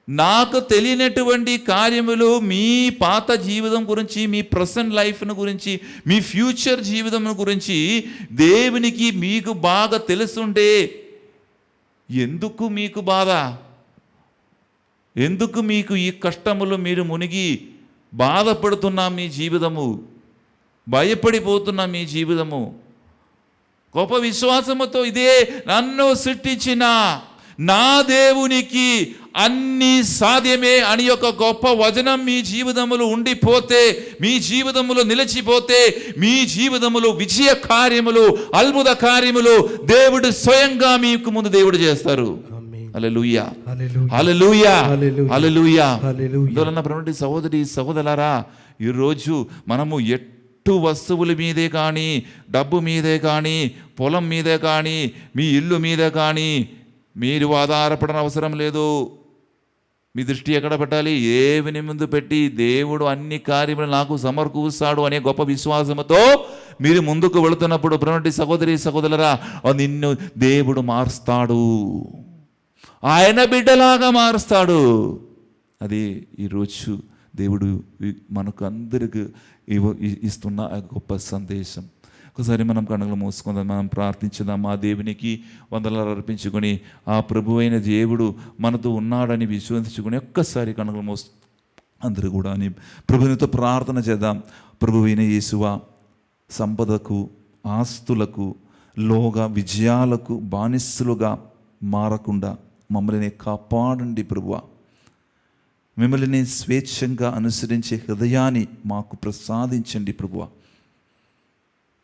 నాకు తెలియనటువంటి కార్యములు, మీ పాత జీవితం గురించి, మీ ప్రజెంట్ లైఫ్ను గురించి, మీ ఫ్యూచర్ జీవితం గురించి దేవునికి మీకు బాగా తెలుసుంటే ఎందుకు మీకు బాధ? ఎందుకు మీకు ఈ కష్టములు మీరు మునిగి బాధపడుతున్నా మీ జీవితము, భయపడిపోతున్నా మీ జీవితము? గొప్ప విశ్వాసముతో ఇదే నన్ను సృష్టించిన నా దేవునికి అన్నీ సాధ్యమే అని ఒక గొప్ప వచనం మీ జీవితములు ఉండిపోతే, మీ జీవితములు నిలిచిపోతే, మీ జీవితములు విజయ కార్యములు, అద్భుత కార్యములు దేవుడు స్వయంగా మీకు ముందు దేవుడు చేస్తారు. హల్లెలూయా, హల్లెలూయా, హల్లెలూయా. అందువలన ప్రియమైన సహోదరి సహోదరులారా, ఈరోజు మనము ఎట్టు వస్తువుల మీదే కానీ, డబ్బు మీదే కానీ, పొలం మీదే కానీ, మీ ఇల్లు మీదే కానీ మీరు ఆధారపడని అవసరం లేదు. మీ దృష్టి ఎక్కడ పెట్టాలి? దేవుని ముందు పెట్టి దేవుడు అన్ని కార్యములు నాకు సమకూరుస్తాడు అనే గొప్ప విశ్వాసంతో మీరు ముందుకు వెళుతున్నప్పుడు ప్రియమైన సహోదరి సహోదరులారా, నిన్ను దేవుడు మారుస్తాడు, ఆయన బిడ్డలాగా మారుస్తాడు. అది ఈరోజు దేవుడు మనకు అందరికి ఇస్తున్న గొప్ప సందేశం. ఒకసారి మనం కనుగలు మూసుకుందాం, మనం ప్రార్థించుదాం. మా దేవునికి వందనాలు అర్పించుకొని ఆ ప్రభు అయిన దేవుడు మనతో ఉన్నాడని విశ్వసించుకొని ఒక్కసారి కనుగలు మూసు అందరూ కూడా అని ప్రభునితో ప్రార్థన చేద్దాం. ప్రభు అయిన యేసువా, సంపదకు ఆస్తులకు లోగా విజయాలకు బానిసలుగా మారకుండా మమ్మల్ని కాపాడండి ప్రభువా. మిమ్మల్ని స్వేచ్ఛంగా అనుసరించే హృదయాన్ని మాకు ప్రసాదించండి ప్రభువా.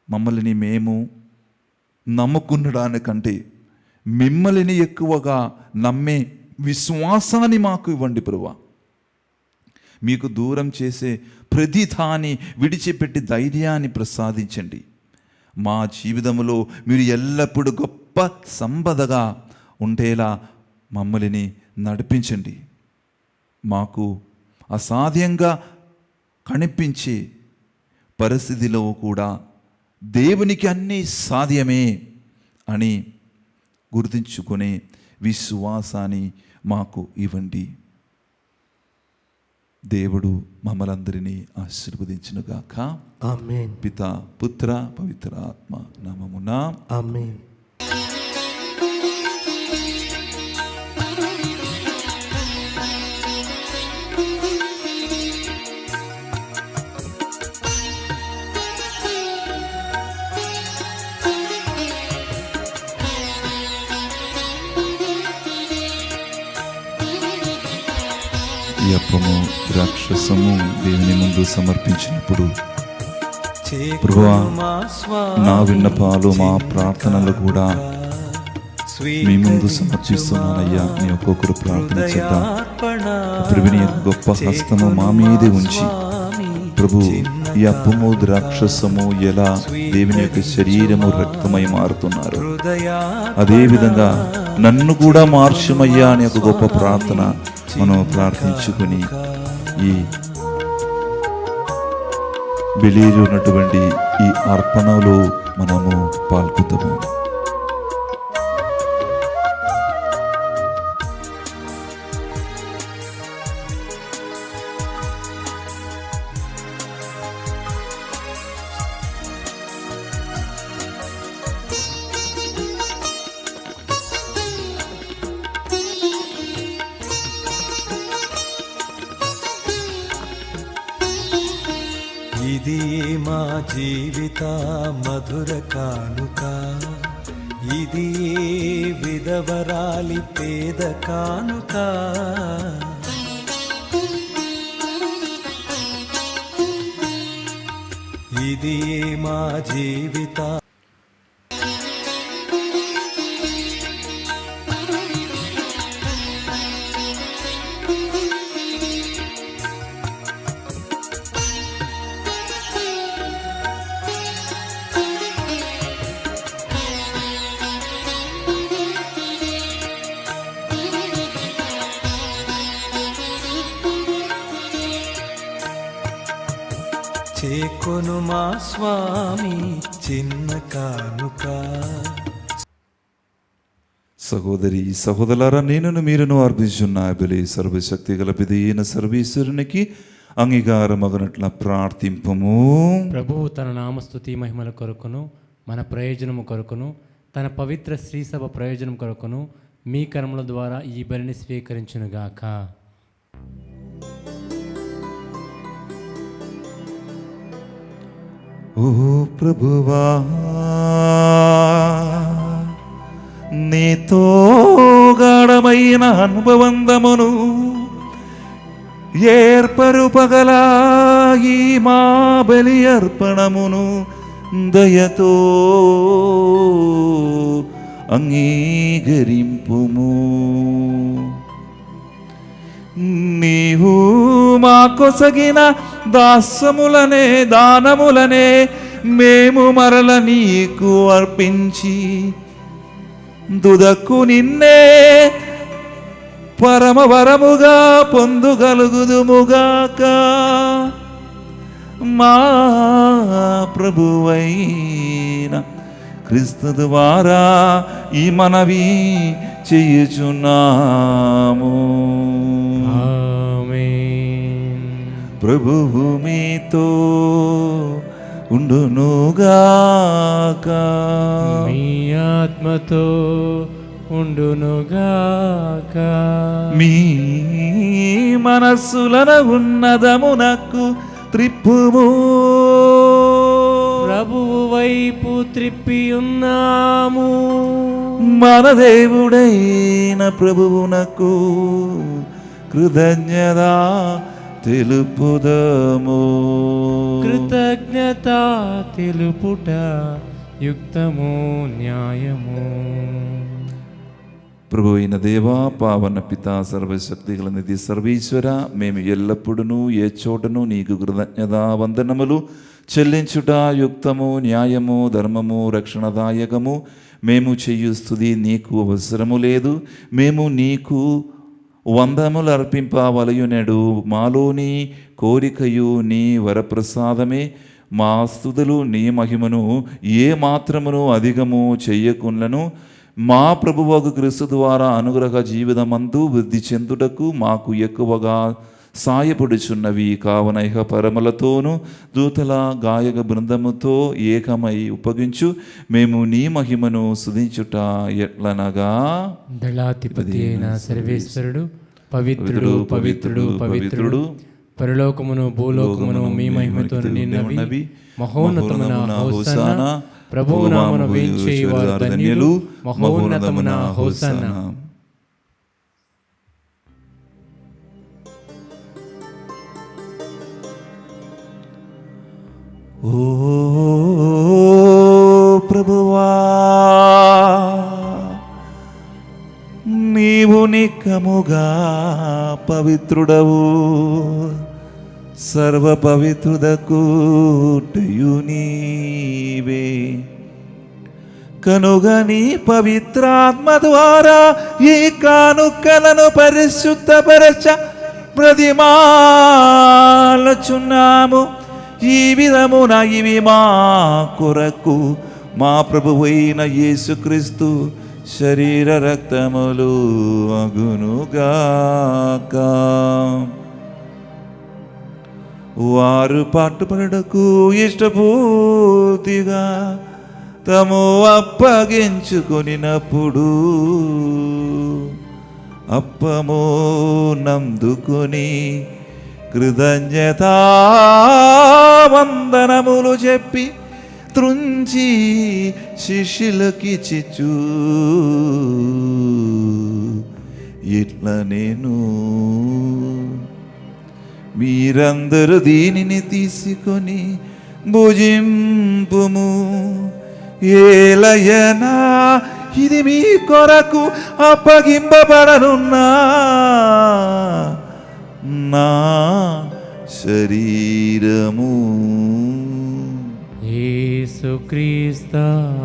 మమ్మల్ని మేము నమ్ముకునడానికంటే మిమ్మల్ని ఎక్కువగా నమ్మే విశ్వాసాన్ని మాకు ఇవ్వండి ప్రభువా. మీకు దూరం చేసే ప్రతి దాన్ని విడిచిపెట్టి ధైర్యాన్ని ప్రసాదించండి. మా జీవితంలో మీరు ఎల్లప్పుడూ గొప్ప సంపదగా ఉండేలా మమ్మల్ని నడిపించండి. మాకు అసాధ్యంగా కనిపించే పరిస్థితిలో కూడా దేవునికి అన్నీ సాధ్యమే అని గుర్తుంచుకునే విశ్వాసాన్ని మాకు ఇవ్వండి. దేవుడు మమ్మలందరినీ ఆశీర్వదించునుగాక. ఆమేన్. పితా పుత్ర పవిత్ర ఆత్మ నామమున ఆమేన్. ఈ అప్పము ద్రాక్షసము దేవుని ముందు సమర్పించినప్పుడు ప్రభువా, నా విన్నపాలు మా ప్రార్థనలు కూడా మీ ముందు సమర్పిస్తున్నానయ్యా. నీ ఒక్కొక్కరు ప్రార్థన చేద్దాం. ప్రభుని యొక్క గొప్ప హస్తము మా మీదే ఉంచి ప్రభు ఈ అప్పము ద్రాక్షసము ఎలా దేవుని యొక్క శరీరము రక్తమై మారుతున్నారు, అదేవిధంగా నన్ను కూడా మార్చమయ్యా అని ఒక గొప్ప ప్రార్థన మనం ప్రార్థించుకుని ఈ బలిలో ఉన్నటువంటి ఈ అర్పణలో మనము పాల్గొందాము. ఇది మా జీవిత మధుర కానుక, ఇది విధవరాలి పేద కానుక. ఇది మా జీవిత చేకొను మా స్వామి చిన్న కానుక. సహోదరి సహోదరులారా, నేనును మీరును అర్పించున్న బలి సర్వశక్తి గల పిదైన సర్వేశ్వరునికి అంగీకారమగనట్ల ప్రార్థింపము. ప్రభువు తన నామస్తుతి మహిమల కొరకును మన ప్రయోజనము కొరకును తన పవిత్ర శ్రీసభ ప్రయోజనం కొరకును మీ కర్మల ద్వారా ఈ బలిని స్వీకరించునుగాక. ఓ ప్రభువా, నీతో గాఢమైన అనుభవందమును ఏర్పరుపగల ఈ మా బలి అర్పణమును దయతో అంగీకరింపుము. నీవు మా కొసగిన దాసములనే దానములనే మేము మరల నీకు అర్పించి దుదకు నిన్నే పరమవరముగా పొందుగలుగుదుముగాక. మా ప్రభువైన క్రీస్తు ద్వారా ఈ మనవి చేయుచున్నాము. ఆమేన్. ప్రభువు మీతో ఉండునుగాక. మీ ఆత్మతో ఉండునుగాక. మీ మనస్సులను ఉన్నదమునకు త్రిప్పుము. ప్రభువు వైపు త్రిప్పి ఉన్నాము. మన దేవుడైన ప్రభువునకు కృతజ్ఞత తెలుపుదము. కృతజ్ఞత తెలుపుట యుక్తము న్యాయము. ప్రభు అయిన దేవా, పావన పితా, సర్వశక్తి గల నిధి సర్వేశ్వర, మేము ఎల్లప్పుడూ ఏ చోటను నీకు కృతజ్ఞతా వందనములు చెల్లించుట యుక్తము, న్యాయము, ధర్మము, రక్షణదాయకము. మేము చెయ్యు స్తుతి నీకు అవసరము లేదు. మేము నీకు వందములు అర్పింపవలయునెడు మాలోని కోరికయు నీ వరప్రసాదమే. మా స్తుతులు నీ మహిమను ఏ మాత్రమును అధికము చెయ్యకులను. మా ప్రభువగు క్రీస్తు ద్వారా అనుగ్రహ జీవితమందు వృద్ధి చెందుటకు మాకు ఎక్కువగా సాయపడుచున్నవి. కావున ఇహ పరములతోనూ దూతల గాయక బృందముతో ఏకమై ఉపగించు మేము నీ మహిమను స్తుతించుట ఎట్లనగా, దళాధిపతి అయిన సర్వేశ్వరుడు పవిత్రుడు పవిత్రుడు పవిత్రుడు, పరలోకమును భూలోకమును మీ మహిమతో నిన్నవి. మహోన్నతమున హోసన్నా. ప్రభువు నామమున వేంచేయువారు ధన్యులు. మహోన్నతమున హోసన్నా. ఓ ప్రభువా, నీవు నిక్కముగా పవిత్రుడవు. సర్వ పవిత్రుదకు నీవే కనుక నీ పవిత్రాత్మ ద్వారా ఈ కానుకలను పరిశుద్ధపరచ ప్రతిమాలచున్నాము. ఈ విధమున ఇవి మా కొరకు మా ప్రభువైన యేసుక్రీస్తు శరీర రక్తములు అగునుగాక. వారు పాటుపడకు ఇష్టపూర్తిగా తము అప్పగించుకొనినప్పుడు అప్పము నందుకొని కృతజ్ఞతా వందనములు చెప్పి త్రుంచి శిష్యులకిచ్చిచు ఇట్లా నేను మీరందరూ దీనిని తీసుకొని భుజింపుము. ఏలయనా ఇది మీ కొరకు అప్పగింపబడనున్నా నా శరీరము. యేసుక్రీస్త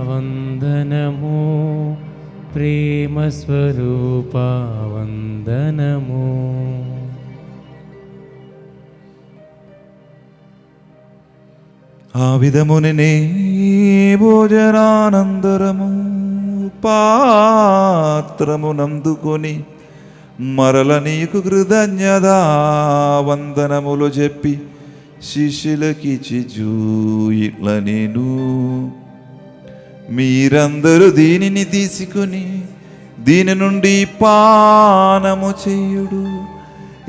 వందనము. ప్రేమ స్వరూప వందనము. ఆ విధమునే భోజనానంతరము పాత్రమునందుకొని మరల నీకు కృతజ్ఞతా వందనములు చెప్పి శిష్యులకిచ్చిచు ఇట్లా నేను మీరందరూ దీనిని తీసుకొని దీని నుండి పానము చేయుడు.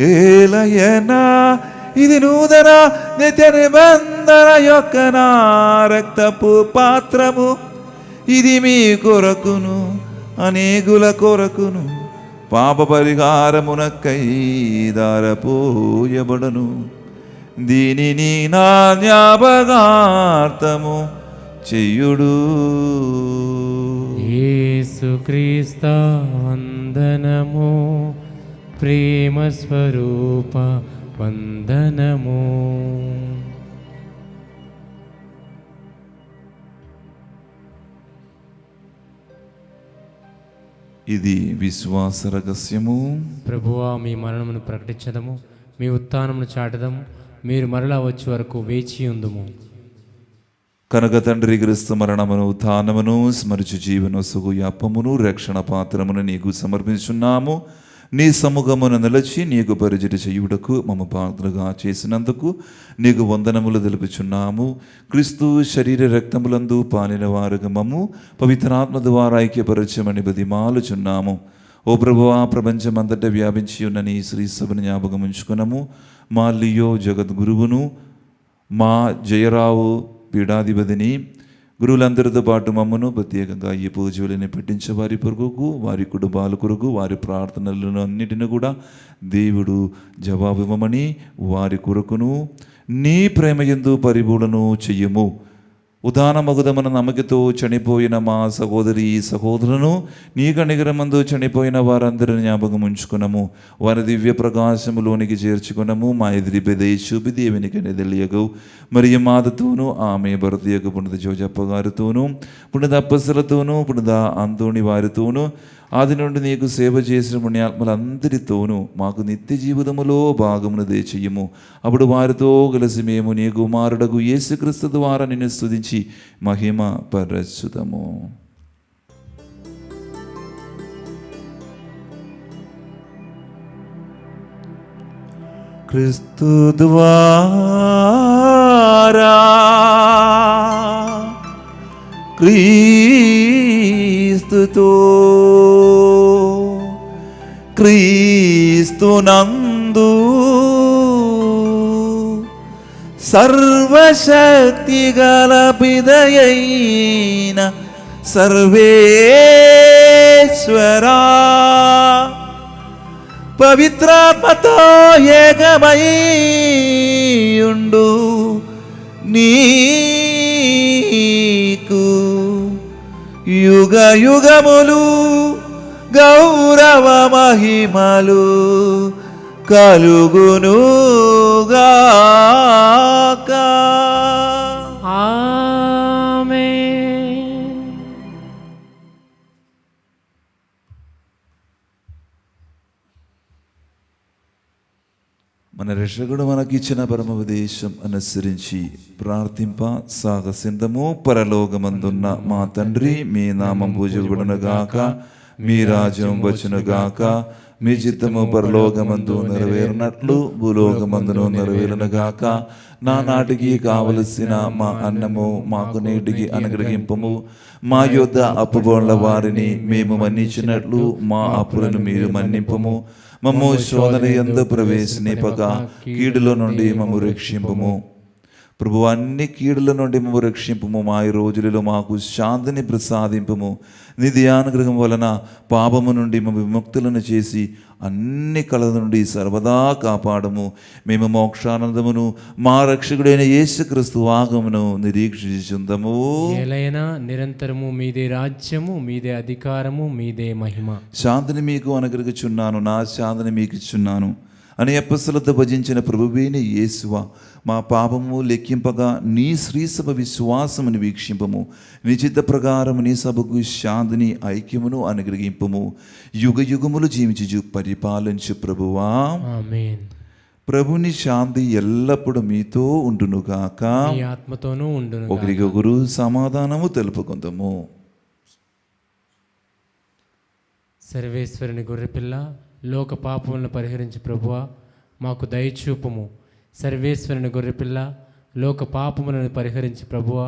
ఏలయనా ఇది నూతన నిత్య నిబంధన యొక్క నా రక్తపు పాత్రము. ఇది మీ కొరకును అనేకుల కొరకును పాప పరిహారమునకై దారపోయబడను. దీనిని నా జ్ఞాపకార్థము చెయ్యుడు. యేసుక్రీస్త వందనము. ప్రేమ స్వరూప వందనము. ఇది విశ్వాస రహస్యము. ప్రభువా మీ మరణమును ప్రకటించదము, మీ ఉత్థానమును చాటదము, మీరు మరలా వచ్చే వరకు వేచి ఉందుము. కనుక తండ్రి క్రీస్తు మరణమును ఉత్థానమును స్మరించు జీవనొసగు ఈ అప్పమును రక్షణ పాత్రమును నీకు సమర్పించున్నాము. నీ సముఖమును నిలచి నీకు పరిచర్య చేయుటకు మమ్మ పాత్రగా చేసినందుకు నీకు వందనములు తెలుపుచున్నాము. క్రీస్తు శరీర రక్తములందు పాలిన వారుగా మమ్ము పవిత్రాత్మ ద్వారా ఐక్యపరచమని బతిమాలుచున్నాము. ఓ ప్రభువా, ప్రపంచమంతటా వ్యాపించి ఉన్న నీ శ్రీ సభను జ్ఞాపకం ఉంచుకున్నాము. మా లియో జగద్గురువును, మా జయరావు పీఠాధిపతిని, గురువులందరితో పాటు మమ్మను ప్రత్యేకంగా ఈ పూజలని పెట్టించే వారి కొరకు, వారి కుటుంబాల కొరకు, వారి ప్రార్థనలను అన్నిటిని కూడా దేవుడు జవాబు ఇవ్వమని వారి కొరకును నీ ప్రేమ యందు పరిపూర్ణను చెయ్యము. ఉదానమగుదమన నమ్మకతో చనిపోయిన మా సహోదరి సహోదరులను నీ కనికరమందు చనిపోయిన వారందరిని జ్ఞాపకం ఉంచుకున్నాము. వారి దివ్య ప్రకాశములోనికి చేర్చుకున్నాము. మా ఎదిరిపెదే చూపి దేవునికని తెలియగవు. మరియు మాతతోనూ ఆమె భర్త యొక్క పుణిత జోజప్ప గారితోనూ, పుణిత అప్పసలతోనూ, పుణిత అంతోని వారితోనూ, ఆది నుండి నీకు సేవ చేసిన పుణ్యాత్మలందరితోనూ మాకు నిత్య జీవితములో భాగమును దయచేయము. అప్పుడు వారితో కలిసి మేము నీ కుమారుడగు యేసుక్రీస్తు ద్వారా నిన్ను స్తుతించి మహిమ పరచుదము. క్రీస్తు ద్వారా క్రీస్తుతో క్రీస్తునందు సర్వశక్తి గల పిదయైన సర్వేశ్వరా పవిత్రాత్మతో ఏకమయ్యుండు నీకు యుగ యుగములు గౌరవ మహిమలు కలుగునుగాక. ఆమేన్. మన రక్షకుడు మనకిచ్చిన పరమోపదేశం అనుసరించి ప్రార్థింప సాగసిందము. పరలోకమందున్న మా తండ్రి, మీ నామం పూజింపబడునుగాక, మీ రాజ్యం వచ్చునుగాక, మీ చిత్తము పరలోకమందు నెరవేరినట్లు భూలోకమందును నెరవేరునుగాక. నా నాటికి కావలసిన మా అన్నము మాకు నేటికి అనుగ్రహింపము. మా యొద్ద అప్పుబోళ్ళ వారిని మేము మన్నించినట్లు మా అప్పులను మీరు మన్నింపము. మమ్ము శోధన యందు ప్రవేశింపక కీడుల నుండి మమ్ము రక్షింపము. ప్రభు, అన్ని కీడుల నుండి మమ్ము రక్షింపము. మా ఈ రోజులలో మాకు శాంతిని ప్రసాదింపము. నీ ధ్యానుగ్రహం వలన పాపము నుండి మమ్ము విముక్తులను చేసి అన్ని కళల నుండి సర్వదా కాపాడము. మేము మోక్షానందమును మా రక్షకుడైన యేసుక్రీస్తు ఆగమును నిరీక్షించుందము. ఏలైనా నిరంతరము మీదే రాజ్యము, మీదే అధికారము, మీదే మహిమ. శాంతిని మీకు అనుగ్రహించున్నాను, నా శాంతిని మీకు ఇచ్చున్నాను అని అపొస్తలులతో భజించిన ప్రభువైన యేసువా, మా పాపము లెక్కింపగా నీ శ్రీసభ విశ్వాసమును వీక్షింపము. నీ చిత్త ప్రకారము నీ సభకు శాంతిని ఐక్యమును అనుగ్రహింపము. యుగ యుగములు జీవించు పరిపాలించు ప్రభువా. ఆమేన్. ప్రభుని శాంతి ఎల్లప్పుడూ మీతో ఉండునుగాక, మీ ఆత్మతోనూ ఉండును. ఒకరికొకరు సమాధానము తెలుపుకుందాము. సర్వేశ్వరుని గొర్రెపిల్ల, లోక పాపములను పరిహరించి ప్రభువా మాకు దయచూపము. సర్వేశ్వరుని గొర్రెపిల్ల, లోక పాపములను పరిహరించి ప్రభువా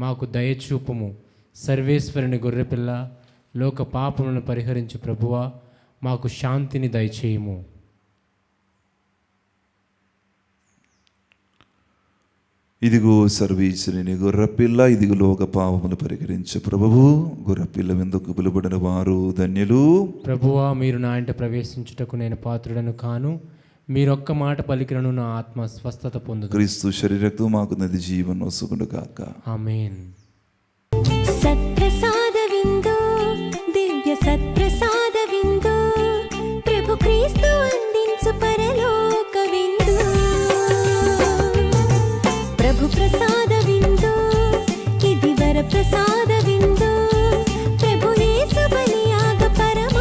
మాకు దయచూపము. సర్వేశ్వరుని గొర్రెపిల్ల, లోక పాపములను పరిహరించి ప్రభువా మాకు శాంతిని దయచేయము. ఇదిగో సర్వేశ్వరుని గొర్రెపిల్ల, ఇదిగో లోక పాపములు పరిహరించు ప్రభువు. గొర్రెపిల్ల విందుకు పిలువబడిన వారు ధన్యులు. ప్రభువా, మీరు నా ఇంట ప్రవేశించుటకు నేను పాత్రుడను కాను. మీరొక్క మాట పలికినను నా ఆత్మ స్వస్థత పొందును. క్రీస్తు శరీరక్తు మాకు నది జీవన వసుకును కాక. ఆమేన్. సత్ప్రసాద విందు, దివ్య సత్ప్రసాద విందు, ప్రభు క్రీస్తు అందించు పరలోక విందు. ప్రభు ప్రసాద విందు, ఇది వర ప్రసాద విందు, ప్రభు యేసు బలియాగ పరమ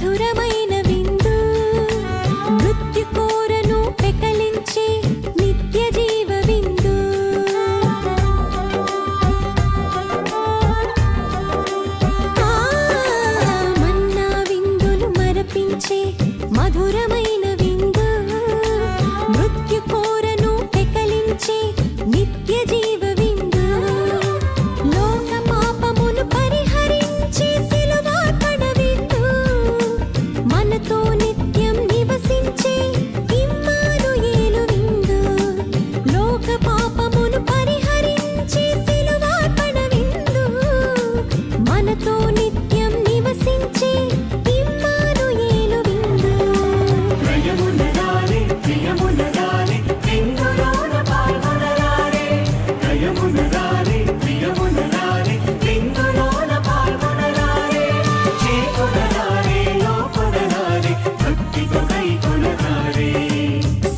మధురమైన విందు మృత్యు కోరను పెకలించే నిత్య జీవ విందు మన్నా విందును మరపించే మధురమైన విందు మృత్యు కోరను పెకలించే నిత్య జీవ విందు లోక పాపమును పరిహరించే సిలువ కడవిందు మనతో నిత్యం నివసించే ఇమ్మానుయేలు విందు లోక పాపమును పరిహరించే సిలువ కడవిందు మనతో నిత్యం నివసించే ఇమ్మానుయేలు విందు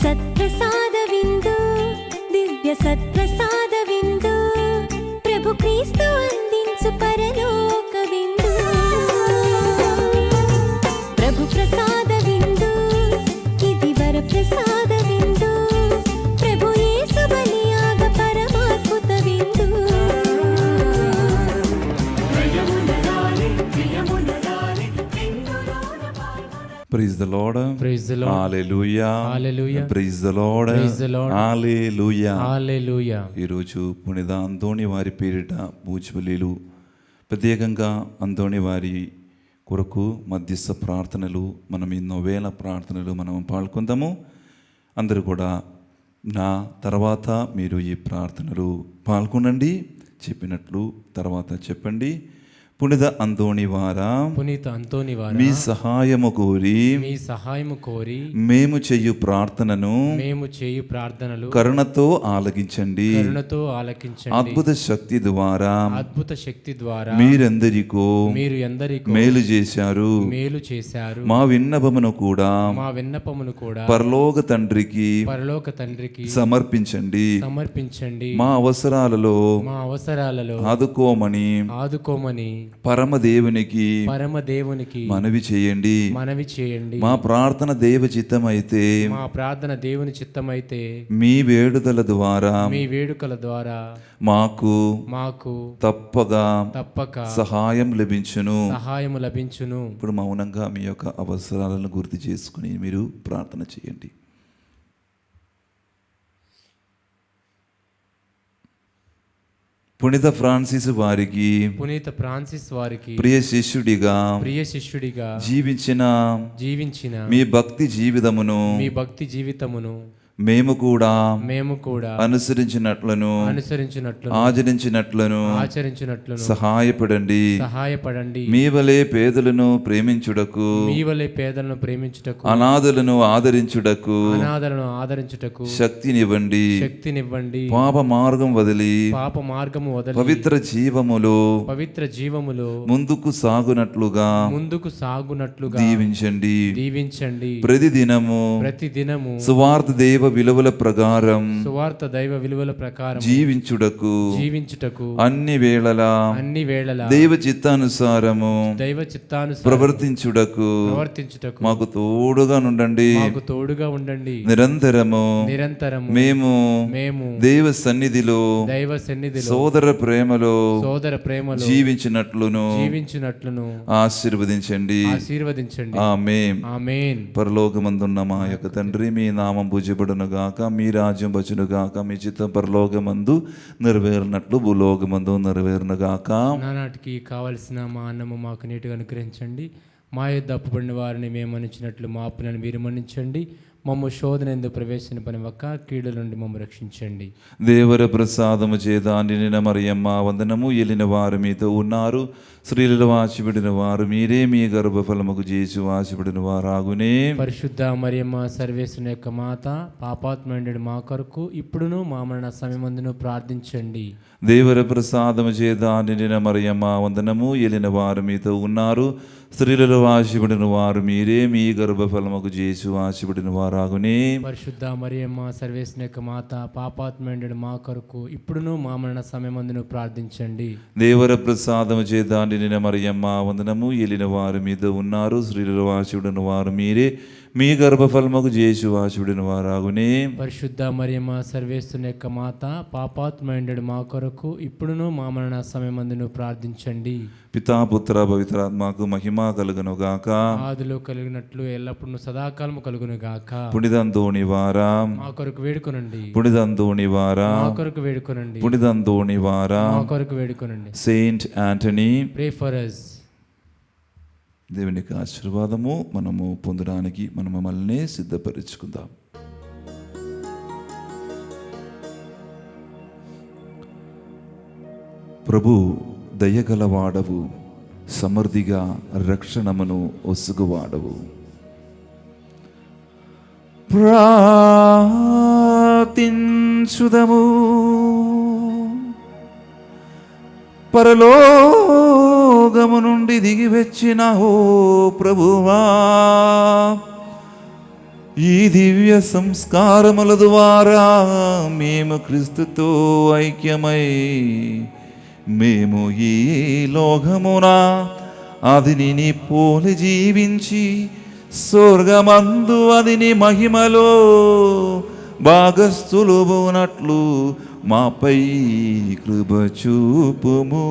సత్ప్రసాద విందు దివ్య సత్ప్రసాద విందు ప్రభు క్రీస్తు అందించు పరలోక విందు ప్రభు ప్రసాద విందు ఇది వర ప్రసాద విందు ప్రభు యేసు బలియాగ పరమాద్భుత విందు Praise the Lord. Praise the Lord. Hallelujah. Hallelujah. Praise the Lord. Praise the Lord. Hallelujah. హల్లెలూయా. ఈరోజు పునిద అంతోని వారి పేరిట పూజబలిలు, ప్రత్యేకంగా అంతోని వారి కొరకు మధ్యస్థ ప్రార్థనలు, మనం ఎన్నో వేల ప్రార్థనలు మనం పాల్గొందాము. అందరూ కూడా నా తర్వాత మీరు ఈ ప్రార్థనలు పాల్గొనండి, చెప్పినట్లు తర్వాత చెప్పండి. పునిద అంతోని వారా, పునీత అంతోని వారా, మీ సహాయము కోరి మీ సహాయము కోరి మేము చెయ్యు ప్రార్థనను మేము చేయు ప్రార్థనలు కరుణతో ఆలకించండి. కరుణతో ఆలకించండి. అద్భుత శక్తి ద్వారా అద్భుత శక్తి ద్వారా మీరెందరికో మీరు ఎందరికో మేలు చేశారు. మేలు చేశారు. మా విన్నపమును కూడా మా విన్నపమును కూడా పరలోక తండ్రికి పరలోక తండ్రికి సమర్పించండి. సమర్పించండి. మా అవసరాలలో మా అవసరాలలో ఆదుకోమని ఆదుకోమని పరమదేవునికి పరమదేవునికి మనవి చేయండి. మనవి చేయండి. మా ప్రార్థన దేవ చిత్తమైతే మా ప్రార్థన దేవుని చిత్తమైతే మీ వేడుదల ద్వారా మీ వేడుకల ద్వారా మాకు మాకు తప్పక సహాయం లభించును. సహాయము లభించును. ఇప్పుడు మౌనంగా మీ యొక్క అవసరాలను గుర్తు చేసుకుని మీరు ప్రార్థన చేయండి. పునీత ఫ్రాన్సిస్ వారికి పునీత ఫ్రాన్సిస్ వారికి ప్రియ శిష్యుడిగా జీవించిన మీ భక్తి జీవితమును మీ భక్తి జీవితమును మేము కూడా అనుసరించినట్లును ఆచరించినట్లును సహాయపడండి. మీ వలె పేదలను ప్రేమించుటకు అనాథలను ఆదరించుటకు శక్తినివ్వండి. పాప మార్గం వదిలి పవిత్ర జీవములో ముందుకు సాగునట్లుగా దీవించండి. ప్రతిదినము సువార్త దైవ విలువల ప్రకారం జీవించుటకు అన్ని వేళలా దైవ చిత్తానుసారము ప్రవర్తించుటకు మాకు తోడుగా ఉండండి. నిరంతరము మేము దైవ సన్నిధిలో సోదర ప్రేమలో జీవించినట్లును ఆశీర్వదించండి. ఆమేన్. పరలోకమందున్న మా యొక్క తండ్రి, మీ నామం పూజబడును గాక, మీ రాజ్యం వచ్చును గాక, మీ చిత్తం పరలోకమందు నెరవేరినట్లు భూలోకమందు నెరవేరును గాక. నానాటికి కావలసిన మా అన్నము మాకు నీటిగా అనుగ్రహించండి. మా యొద్ద అప్పుబడిన వారిని మేము మన్నించినట్లు మా అప్పులను మీరు మన్నించండి. మమ్మ శోధన ఎందుకు ప్రవేశింపనివ్వక కీడుల నుండి మమ్మ రక్షించండి. దేవర ప్రసాదము చేత నిన్న మరియమ్మ వందనము. ఏలిన వారు మీతో ఉన్నారు, స్త్రీలలో ఆశపడిన వారు మీరే, మీ గర్భఫలముకు చేసి ఆశపడిన వారాగునే. పరిశుద్ధ మరియమ్మ సర్వేశ్వరుని యొక్క మాత, పాపాత్ముడైన మా కొరకు ఇప్పుడును మా మరణ సమయమందును ప్రార్థించండి. దేవర ప్రసాదము చేత నిన్న మరియమ్మ వందనము. ఏలిన వారు మీతో ఉన్నారు, స్త్రీలలో ఆశపడిన వారు మీరే, మీ గర్భఫలముకు చేసు ఆశపడిన వారాగునే. పరిశుద్ధ మరియమ్మ సర్వేశ్వరుని యొక్క మాత, పాపాత్ముడైన మా కొరకు ఇప్పుడును మా మరణ సమయమందును ప్రార్థించండి. దేవర ప్రసాదము చేత నిండిన మరియమ్మ వందనము. ఏలిన వారు మీద ఉన్నారు, స్త్రీలలో ఆశపడిన వారు మీరే, మీ గర్భఫలముకు చేసు ఆశపడిన వారాగునే. పరిశుద్ధ మరియమ్మ సర్వేశ్వరుని యొక్క మాత, పాపాత్ముడైన మా కొరకు ఇప్పుడును మా మరణ సమయమందును ప్రార్థించండి. పితా పుత్ర పవిత్రాత్మకు మహిమ కలుగును గాక. ఆదిలో కలిగినట్లు ఎల్లప్పుడూ సదాకాలము కలుగును గాక. పునిదంతోని వారా మా కొరకు వేడుకొనండి. పునిదంతోని వారా మా కొరకు వేడుకొనండి. పునిదంతోని వారా మా కొరకు వేడుకొనండి. Saint Antony, pray for us. దేవునికి ఆశీర్వాదము మనము పొందడానికి మనం మమ్మల్ని సిద్ధపరచుకుందాం. ప్రభు దయగలవాడవు, సమృద్ధిగా రక్షణమును ఒసుగువాడవు. ప్రార్థించుదము. పరలోకము నుండి దిగి వచ్చిన ఓ ప్రభువా, ఈ దివ్య సంస్కారముల ద్వారా మేము క్రీస్తుతో ఐక్యమై మేము ఈ లోకమున అదిని పోలి జీవించి స్వర్గమందు అదిని మహిమలో భాగస్థులునట్లు మాపై కృప చూపుము.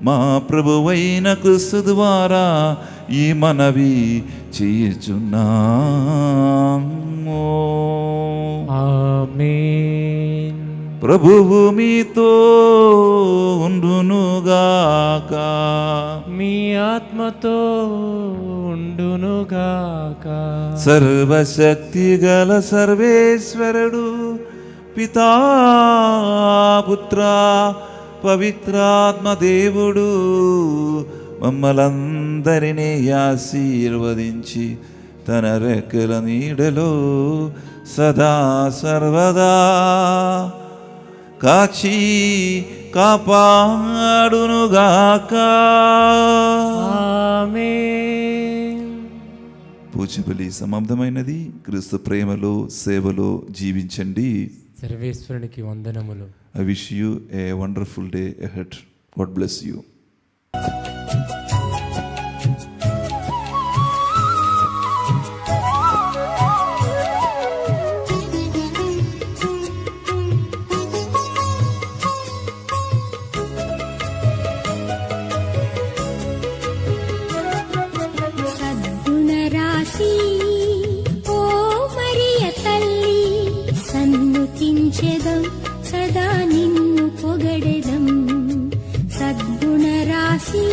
మా ప్రభువైన క్రీస్తు ద్వారా ఈ మనవి చేయుచున్నాము. ఆమేన్. ప్రభువు మీతో ఉండునుగాక. మీ ఆత్మతో ఉండునుగాక. సర్వశక్తి గల సర్వేశ్వరుడు పితా పుత్ర పవిత్రాత్మ దేవుడు మమ్మలందరినీ ఆశీర్వదించి తన రెక్కల నీడలో సదా సర్వదా కాచి కాపాడునుగాక. ఆమేన్. పూజబలి సమాప్తమైనది. క్రీస్తు ప్రేమలో సేవలో జీవించండి. సర్వేశ్వరునికి వందనములు. I wish you a wonderful day ahead. God bless you. సద్గుణరాశి ఓ మరియ తల్లి, సన్నుతించెదం సదా నిన్ను పొగడెదం. సద్గుణరాశి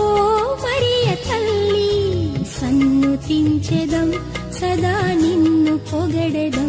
ఓ మరియ తల్లి, సన్నుతించెదం సదా నిన్ను పొగడెదం.